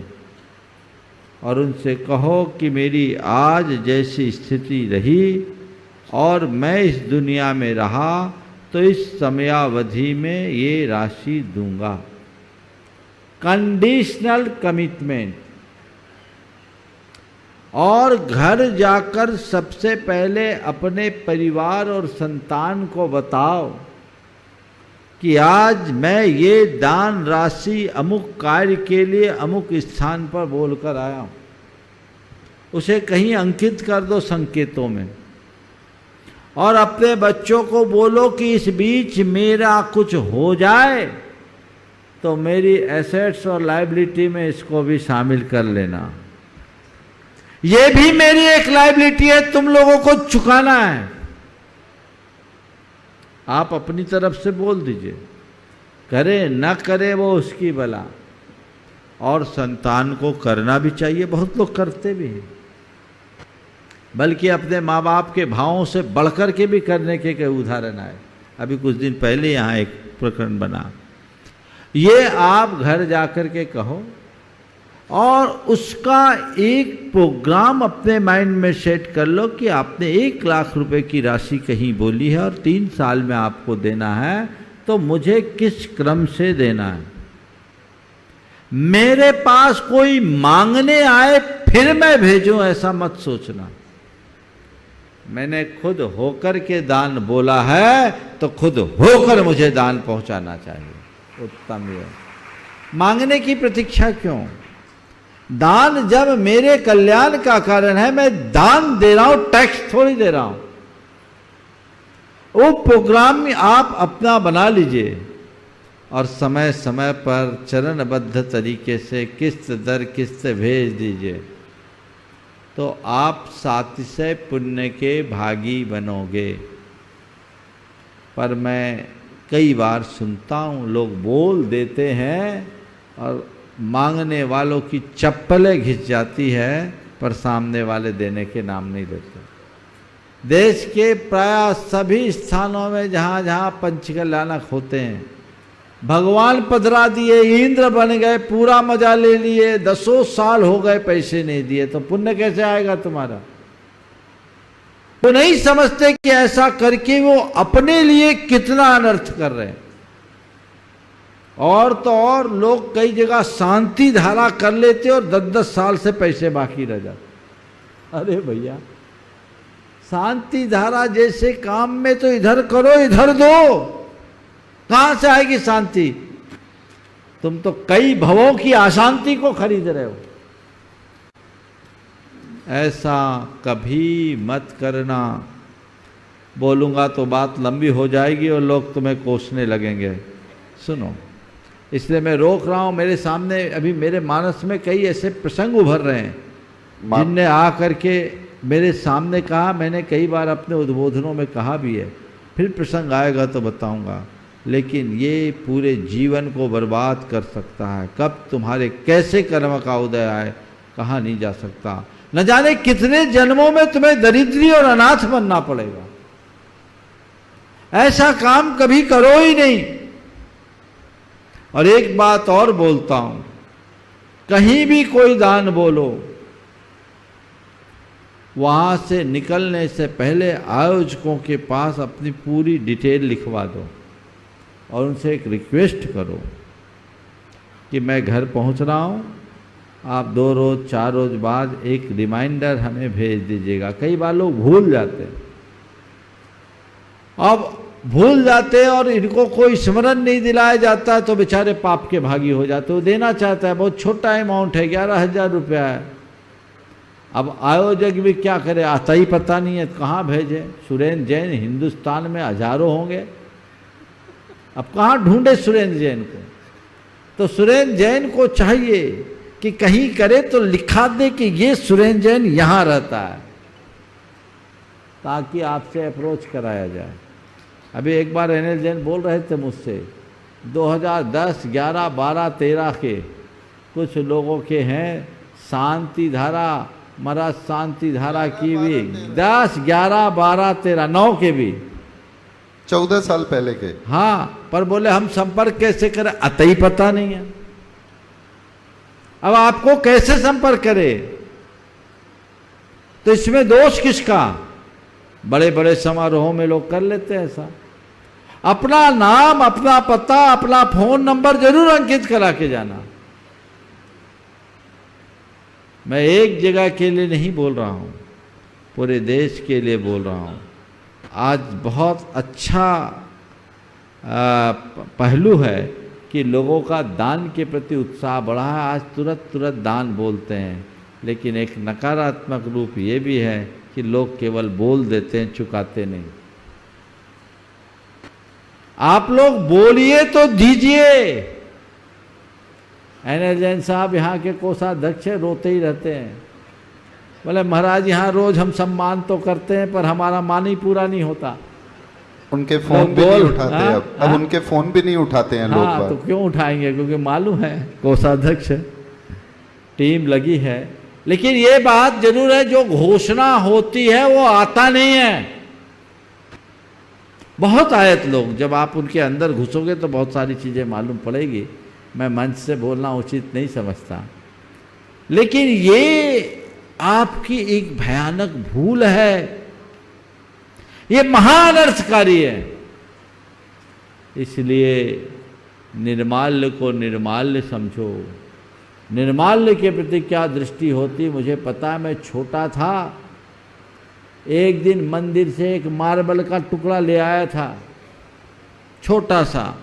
और उनसे कहो कि मेरी आज जैसी स्थिति रही और मैं इस दुनिया में रहा तो इस समयावधि में ये राशि दूंगा। Conditional commitment. और घर जाकर सबसे पहले अपने परिवार और संतान को बताओ कि आज मैं ये दान राशि अमुक कार्य के लिए अमुक स्थान पर बोलकर आया हूं। उसे कहीं अंकित कर दो संकेतों में और अपने बच्चों को बोलो कि इस बीच मेरा कुछ हो जाए तो मेरी एसेट्स और लायबिलिटी में इसको भी शामिल कर लेना। ये भी मेरी एक लायबिलिटी है, तुम लोगों को चुकाना है। आप अपनी तरफ से बोल दीजिए, करे न करे वो उसकी भला। और संतान को करना भी चाहिए, बहुत लोग करते भी हैं, बल्कि अपने माँ बाप के भावों से बढ़कर के भी करने के कई उदाहरण आए। अभी कुछ दिन पहले यहाँ एक प्रकरण बना। ये आप घर जाकर के कहो और उसका एक प्रोग्राम अपने माइंड में सेट कर लो कि आपने 1 लाख रुपए की राशि कहीं बोली है और 3 साल में आपको देना है, तो मुझे किस क्रम से देना है। मेरे पास कोई मांगने आए फिर मैं भेजूं, ऐसा मत सोचना। मैंने खुद होकर के दान बोला है तो खुद होकर मुझे दान पहुंचाना चाहिए, उत्तम है। मांगने की प्रतीक्षा क्यों? दान जब मेरे कल्याण का कारण है, मैं दान दे रहा हूं, टैक्स थोड़ी दे रहा हूं। वो प्रोग्राम आप अपना बना लीजिए और समय समय पर चरणबद्ध तरीके से किस्त दर किस्त भेज दीजिए, तो आप सातिशय पुण्य के भागी बनोगे। पर मैं कई बार सुनता हूँ, लोग बोल देते हैं और मांगने वालों की चप्पलें घिस जाती है, पर सामने वाले देने के नाम नहीं लेते। देश के प्राय सभी स्थानों में जहाँ जहाँ पंचकल्याणक होते हैं, भगवान पधरा दिए, इंद्र बन गए, पूरा मजा ले लिए, 10 साल हो गए पैसे नहीं दिए, तो पुण्य कैसे आएगा तुम्हारा? वो नहीं समझते कि ऐसा करके वो अपने लिए कितना अनर्थ कर रहे हैं। और तो और लोग कई जगह शांति धारा कर लेते और 10-10 साल से पैसे बाकी रह जाते। अरे भैया, शांति धारा जैसे काम में तो इधर करो, इधर दो, कहां से आएगी शांति? तुम तो कई भवों की अशांति को खरीद रहे हो। ऐसा कभी मत करना। बोलूंगा तो बात लंबी हो जाएगी और लोग तुम्हें कोसने लगेंगे। सुनो, इसलिए मैं रोक रहा हूं। मेरे सामने अभी मेरे मानस में कई ऐसे प्रसंग उभर रहे हैं जिनने आकर के मेरे सामने कहा। मैंने कई बार अपने उद्बोधनों में कहा भी है, फिर प्रसंग आएगा तो बताऊंगा। लेकिन ये पूरे जीवन को बर्बाद कर सकता है। कब तुम्हारे कैसे कर्म का उदय आए कहा नहीं जा सकता। न जाने कितने जन्मों में तुम्हें दरिद्री और अनाथ बनना पड़ेगा। ऐसा काम कभी करो ही नहीं। और एक बात और बोलता हूं, कहीं भी कोई दान बोलो, वहां से निकलने से पहले आयोजकों के पास अपनी पूरी डिटेल लिखवा दो और उनसे एक रिक्वेस्ट करो कि मैं घर पहुंच रहा हूं, आप 2 रोज 4 रोज बाद एक रिमाइंडर हमें भेज दीजिएगा। कई बार लोग भूल जाते हैं। अब भूल जाते हैं और इनको कोई स्मरण नहीं दिलाया जाता है तो बेचारे पाप के भागी हो जाते। वो देना चाहता है, बहुत छोटा अमाउंट है, 11,000 रुपया है। अब आयोजक भी क्या करे, आता ही पता नहीं है कहाँ भेजे। सुरेंद्र जैन हिंदुस्तान में हजारों होंगे, अब कहाँ ढूंढे सुरेंद्र जैन को? तो सुरेंद्र जैन को चाहिए कि कहीं करे तो लिखा दे कि ये सुरेंद्र जैन यहाँ रहता है। ताकि आपसे अप्रोच कराया जाए। अभी एक बार एनएल जैन बोल रहे थे मुझसे 2010, 11, 12, 13 के कुछ लोगों के हैं शांति धारा, महाराज शांति धारा की भी 10, 11, 12, 13, 9 के भी 14 साल पहले के। हाँ, पर बोले हम संपर्क कैसे करें, अतई पता नहीं है। अब आपको कैसे संपर्क करे, तो इसमें दोष किसका? बड़े बड़े समारोहों में लोग कर लेते हैं ऐसा। अपना नाम, अपना पता, अपना फोन नंबर जरूर अंकित करा के जाना। मैं एक जगह के लिए नहीं बोल रहा हूं, पूरे देश के लिए बोल रहा हूं। आज बहुत अच्छा पहलू है कि लोगों का दान के प्रति उत्साह बढ़ा है। आज तुरंत दान बोलते हैं, लेकिन एक नकारात्मक रूप ये भी है कि लोग केवल बोल देते हैं, चुकाते नहीं। आप लोग बोलिए तो दीजिए। एनएल जैन साहब यहाँ के कोषाध्यक्ष रोते ही रहते हैं, बोले महाराज यहाँ रोज हम सम्मान तो करते हैं पर हमारा मान ही पूरा नहीं होता। उनके फोन भी नहीं उठाते हैं अब उनके फोन भी नहीं उठाते हैं लोग। हाँ, तो क्यों उठाएंगे, क्योंकि मालूम है कोषाध्यक्ष टीम लगी है। लेकिन ये बात जरूर है, जो घोषणा होती है वो आता नहीं है। बहुत आयत लोग, जब आप उनके अंदर घुसोगे तो बहुत सारी चीजें मालूम पड़ेगी। मैं मंच से बोलना उचित नहीं समझता, लेकिन ये आपकी एक भयानक भूल है, ये महान अनर्थकारी है। इसलिए निर्माल्य को निर्माल्य समझो। निर्माल्य के प्रति क्या दृष्टि होती मुझे पता है। मैं छोटा था, एक दिन मंदिर से एक मार्बल का टुकड़ा ले आया था, छोटा सा,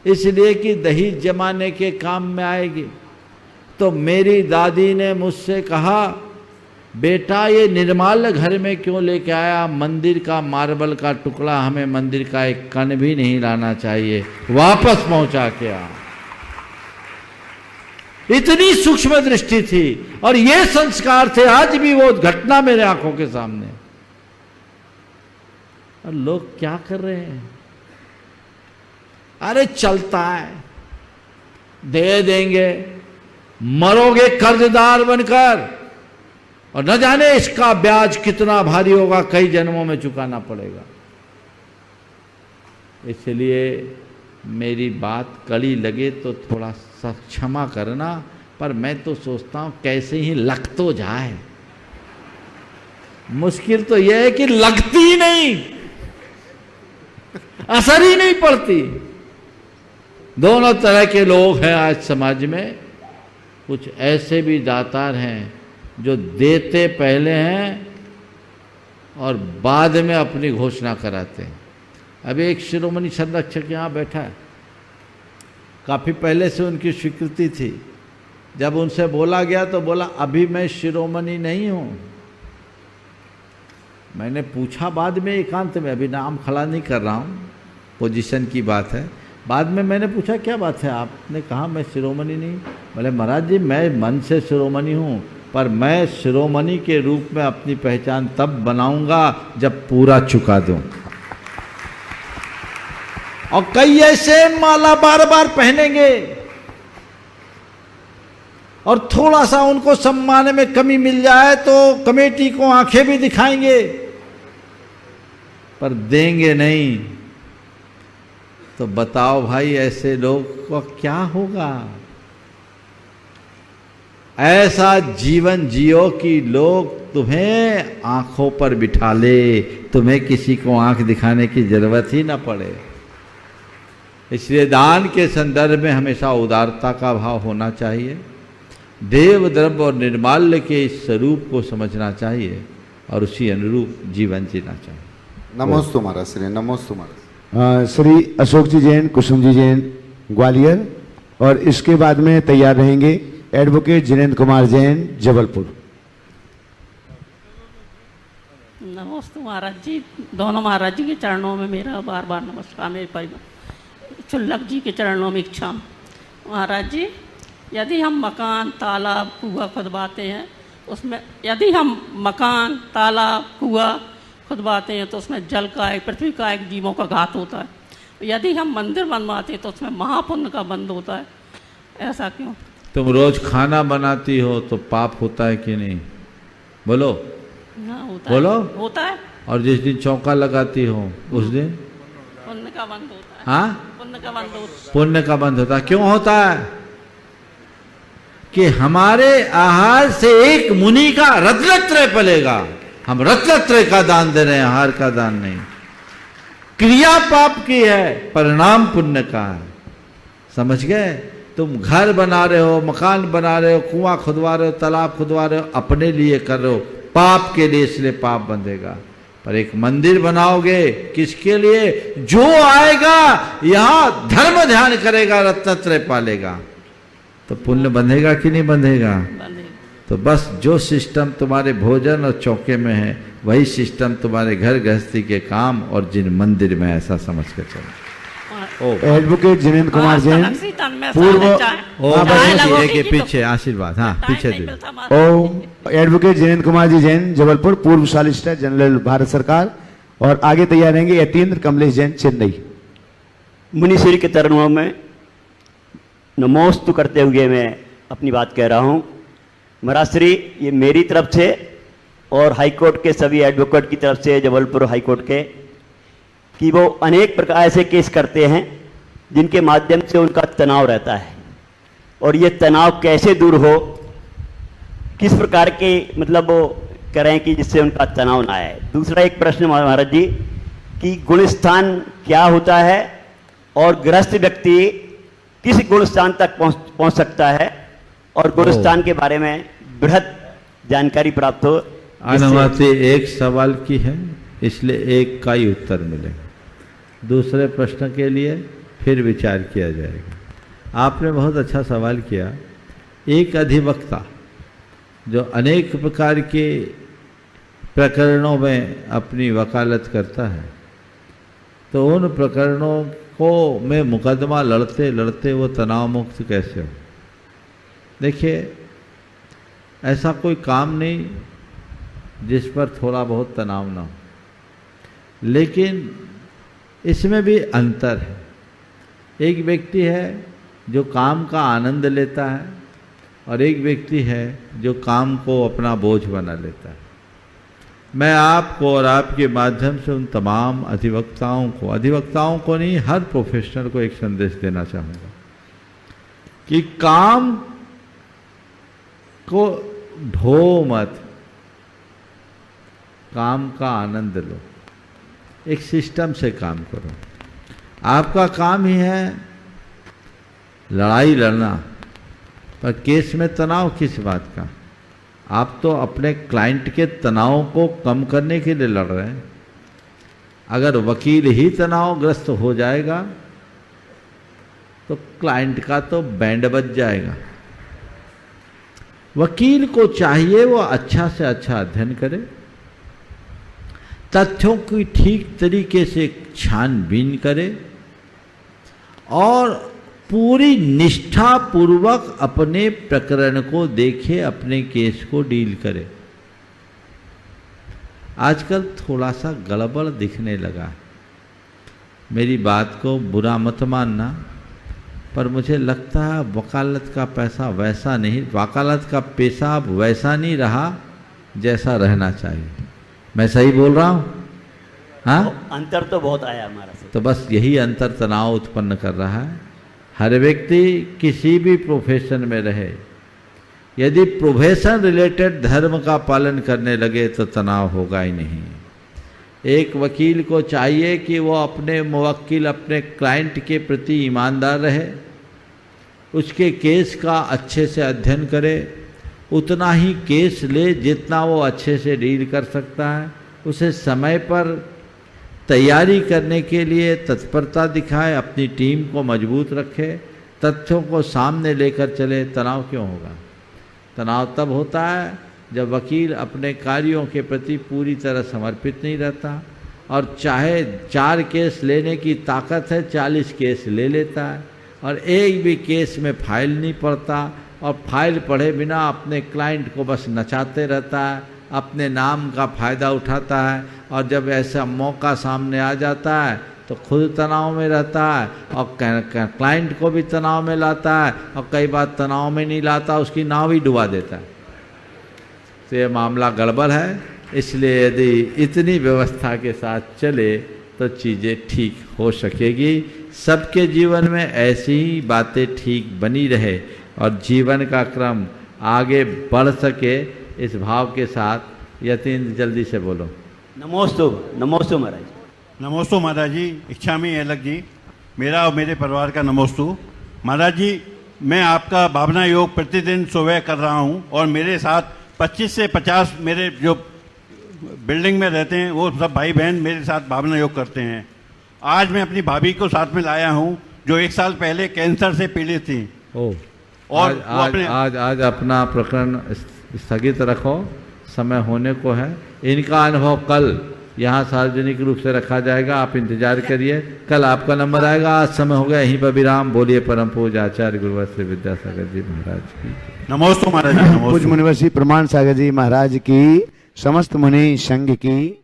इसलिए कि दही जमाने के काम में आएगी। तो मेरी दादी ने मुझसे कहा, बेटा ये निर्माल्य घर में क्यों लेके आया, मंदिर का मार्बल का टुकड़ा, हमें मंदिर का एक कण भी नहीं लाना चाहिए, वापस पहुंचा के आ। इतनी सूक्ष्म दृष्टि थी और ये संस्कार थे। आज भी वो घटना मेरे आंखों के सामने। और लोग क्या कर रहे हैं, अरे चलता है, दे देंगे, मरोगे कर्जदार बनकर, और न जाने इसका ब्याज कितना भारी होगा, कई जन्मों में चुकाना पड़ेगा। इसलिए मेरी बात कड़ी लगे तो थोड़ा सा क्षमा करना, पर मैं तो सोचता हूं कैसे ही लग तो जाए। मुश्किल तो यह है कि लगती ही नहीं, असर ही नहीं पड़ती। दोनों तरह के लोग हैं आज समाज में। कुछ ऐसे भी दातार हैं जो देते पहले हैं और बाद में अपनी घोषणा कराते हैं। अभी एक शिरोमणि संरक्षक यहाँ बैठा है, काफ़ी पहले से उनकी स्वीकृति थी। जब उनसे बोला गया तो बोला अभी मैं शिरोमणि नहीं हूँ। मैंने पूछा बाद में एकांत में, अभी नाम खड़ा नहीं कर रहा हूँ, पोजीशन की बात है। बाद में मैंने पूछा क्या बात है, आपने कहा मैं शिरोमणि नहीं। बोले महाराज जी मैं मन से शिरोमणि हूँ, पर मैं शिरोमणि के रूप में अपनी पहचान तब बनाऊंगा जब पूरा चुका दूं। और कई ऐसे माला बार बार पहनेंगे और थोड़ा सा उनको सम्मान में कमी मिल जाए तो कमेटी को आंखें भी दिखाएंगे, पर देंगे नहीं। तो बताओ भाई ऐसे लोग को क्या होगा। ऐसा जीवन जियो कि लोग तुम्हें आंखों पर बिठा ले, तुम्हें किसी को आंख दिखाने की जरूरत ही ना पड़े। इसलिए दान के संदर्भ में हमेशा उदारता का भाव होना चाहिए। देव द्रव्य और निर्माल्य के इस स्वरूप को समझना चाहिए और उसी अनुरूप जीवन जीना चाहिए। नमोस्तु महाराज श्री, नमोस्तु महाराज। श्री अशोक जी जैन, कुसुम जी जैन ग्वालियर, और इसके बाद में तैयार रहेंगे एडवोकेट जिनेन्द्र कुमार जैन जबलपुर। नमस्ते महाराज जी, दोनों महाराज जी के चरणों में मेरा बार बार नमस्कार। मेरे परिवार चुल्लक जी के चरणों में इच्छा। महाराज जी, यदि हम मकान, तालाब, कुआं खुदवाते हैं, उसमें यदि हम मकान, तालाब, कुआं खुदवाते हैं तो उसमें जल का एक, पृथ्वी का एक, जीवों का घात होता है। यदि हम मंदिर बनवाते हैं तो उसमें महापुण्य का बंद होता है, ऐसा क्यों? तुम रोज खाना बनाती हो तो पाप होता है कि नहीं? बोलो। हाँ, होता बोलो। है, होता है। और जिस दिन चौका लगाती हो उस दिन पुण्य का बंद होता है। हाँ, पुण्य का बंद होता है। पुण्य का बंद होता है। क्यों होता है? कि हमारे आहार से एक मुनि का रत्नत्रय पलेगा। हम रत्नत्रय का दान दे रहे हैं, आहार का दान नहीं। क्रिया पाप की है, परिणाम पुण्य का है। समझ गए? तुम घर बना रहे हो, मकान बना रहे हो, कुआं खुदवा रहे हो, तालाब खुदवा रहे हो, अपने लिए कर रहे हो, पाप के लिए, इसलिए पाप बंधेगा। पर एक मंदिर बनाओगे किसके लिए? जो आएगा यहां धर्म ध्यान करेगा, रत्नत्रय पालेगा, तो पुण्य बंधेगा कि नहीं बंधेगा? तो बस जो सिस्टम तुम्हारे भोजन और चौके में है वही सिस्टम तुम्हारे घर गृहस्थी के काम और जिन मंदिर में, ऐसा समझ कर चलो। एडवोकेट जिनेंद्र कुमार जैन, पूर्व के पीछे आशीर्वाद। हाँ, पीछे दे। एडवोकेट जिनेंद्र कुमार जी जैन, जबलपुर, पूर्व सॉलिसिटर जनरल भारत सरकार। और आगे तैयार रहेंगे यतीन्द्र कमलेश जैन, चेन्नई। मुनिश्री के चरणों में नमोस्तु करते हुए मैं अपनी बात कह रहा हूँ। महाराज श्री, ये मेरी तरफ से और हाईकोर्ट के सभी एडवोकेट की तरफ से, जबलपुर हाईकोर्ट के, कि वो अनेक प्रकार ऐसे केस करते हैं जिनके माध्यम से उनका तनाव रहता है, और ये तनाव कैसे दूर हो, किस प्रकार के मतलब वो करें कि जिससे उनका तनाव ना आए। दूसरा एक प्रश्न महाराज जी, कि गुणस्थान क्या होता है और गृहस्थ व्यक्ति किस गुणस्थान तक पहुंच सकता है, और गुणस्थान के बारे में बृहद जानकारी प्राप्त हो। अनुमति एक सवाल की है, इसलिए एक का ही उत्तर मिलेगा। दूसरे प्रश्न के लिए फिर विचार किया जाएगा। आपने बहुत अच्छा सवाल किया। एक अधिवक्ता जो अनेक प्रकार के प्रकरणों में अपनी वकालत करता है, तो उन प्रकरणों को में मुकदमा लड़ते लड़ते वो तनाव मुक्त कैसे हो? देखिए, ऐसा कोई काम नहीं जिस पर थोड़ा बहुत तनाव ना हो, लेकिन इसमें भी अंतर है। एक व्यक्ति है जो काम का आनंद लेता है, और एक व्यक्ति है जो काम को अपना बोझ बना लेता है। मैं आपको और आपके माध्यम से उन तमाम अधिवक्ताओं को नहीं, हर प्रोफेशनल को एक संदेश देना चाहूँगा कि काम को ढो मत, काम का आनंद लो, एक सिस्टम से काम करो। आपका काम ही है लड़ाई लड़ना, पर केस में तनाव किस बात का? आप तो अपने क्लाइंट के तनाव को कम करने के लिए लड़ रहे हैं। अगर वकील ही तनावग्रस्त हो जाएगा तो क्लाइंट का तो बैंड बज जाएगा। वकील को चाहिए वो अच्छा से अच्छा अध्ययन करे, तथ्यों की ठीक तरीके से छानबीन करे, और पूरी निष्ठा पूर्वक अपने प्रकरण को देखे, अपने केस को डील करे। आजकल थोड़ा सा गड़बड़ दिखने लगा। मेरी बात को बुरा मत मानना, पर मुझे लगता है वकालत का पैसा वैसा नहीं, वकालत का पेशा अब वैसा नहीं रहा जैसा रहना चाहिए। मैं सही बोल रहा हूँ? हाँ, अंतर तो बहुत आया हमारा से। तो बस यही अंतर तनाव उत्पन्न कर रहा है। हर व्यक्ति किसी भी प्रोफेशन में रहे, यदि प्रोफेशन रिलेटेड धर्म का पालन करने लगे तो तनाव होगा ही नहीं। एक वकील को चाहिए कि वो अपने मुवक्किल, अपने क्लाइंट के प्रति ईमानदार रहे, उसके केस का अच्छे से अध्ययन करे, उतना ही केस ले जितना वो अच्छे से डील कर सकता है, उसे समय पर तैयारी करने के लिए तत्परता दिखाए, अपनी टीम को मजबूत रखे, तथ्यों को सामने लेकर चले। तनाव क्यों होगा? तनाव तब होता है जब वकील अपने कार्यों के प्रति पूरी तरह समर्पित नहीं रहता, और चाहे 4 केस लेने की ताकत है 40 केस ले लेता है, और एक भी केस में फाइल नहीं पढ़ता, और फाइल पढ़े बिना अपने क्लाइंट को बस नचाते रहता है, अपने नाम का फ़ायदा उठाता है, और जब ऐसा मौका सामने आ जाता है तो खुद तनाव में रहता है और क्लाइंट को भी तनाव में लाता है, और कई बार तनाव में नहीं लाता, उसकी नाव ही डुबा देता है। तो ये मामला गड़बड़ है। इसलिए यदि इतनी व्यवस्था के साथ चले तो चीज़ें ठीक हो सकेगी। सबके जीवन में ऐसी ही बातें ठीक बनी रहे और जीवन का क्रम आगे बढ़ सके, इस भाव के साथ यतीन्द्र जल्दी से बोलो। नमोस्तु नमोस्तु महाराज। नमोस्तु महाराज जी, इच्छामी अलग जी, मेरा और मेरे परिवार का नमोस्तु। महाराज जी, मैं आपका भावना योग प्रतिदिन सुबह कर रहा हूँ और मेरे साथ 25 से 50 मेरे जो बिल्डिंग में रहते हैं वो सब भाई बहन मेरे साथ भावना योग करते हैं। आज मैं अपनी भाभी को साथ में लाया हूँ जो 1 साल पहले कैंसर से पीड़ित थी। और आज अपना प्रकरण स्थगित रखो, समय होने को है। इनका अनुभव कल यहाँ सार्वजनिक रूप से रखा जाएगा, आप इंतजार करिए, कल आपका नंबर आएगा। आज समय हो गया, यहीं पर विराम। बोलिए परम पूज्य आचार्य गुरुवर श्री विद्यासागर जी महाराज की नमोस्तु महाराज जी। पूज्य मुनिवर श्री प्रमाण सागर जी महाराज की, समस्त मुनि संघ की।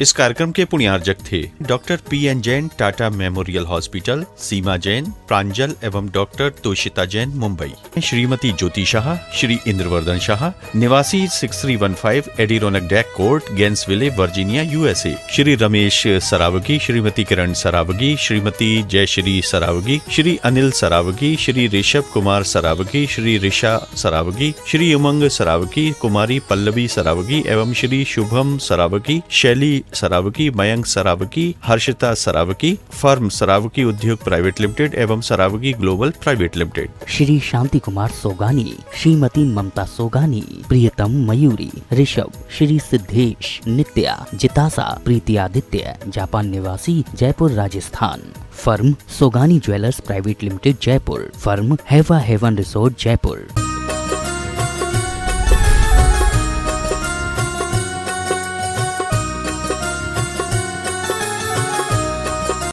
इस कार्यक्रम के पुण्यार्जक थे doctor PN Jain Tata memorial hospital, Seema Jain, Pranjal एवं डॉक्टर तोषिता जैन मुंबई, श्रीमती ज्योति शाह, श्री इंद्रवर्धन शाह, निवासी 6315 Adirondack Deck Court, Gainesville, Virginia, USA, Shri Ramesh Saraogi, Shrimati Kiran Saraogi, Shrimati Jayshree Saraogi, Shri Anil Saraogi, Shri Rishabh Kumar Saraogi, Shri Risha Saraogi, Shri Umang Saraogi, Kumari Pallavi Saraogi एवं श्री शुभम सरावगी, शैली सरावगी, मयंक सरावगी, हर्षिता सरावगी, फर्म सरावगी उद्योग प्राइवेट लिमिटेड एवं Saraogi global private limited. Shri Shanti Kumar Sogani, Shrimati Mamta Sogani, Priyatam Mayuri, Rishabh, Shri Siddhesh, Nitya, Jitasa, Preeti Aditya, Japan निवासी, Jaipur Rajasthan. Firm Sogani jewellers private limited Jaipur. Firm हैवा हेवन रिसोर्ट जयपुर।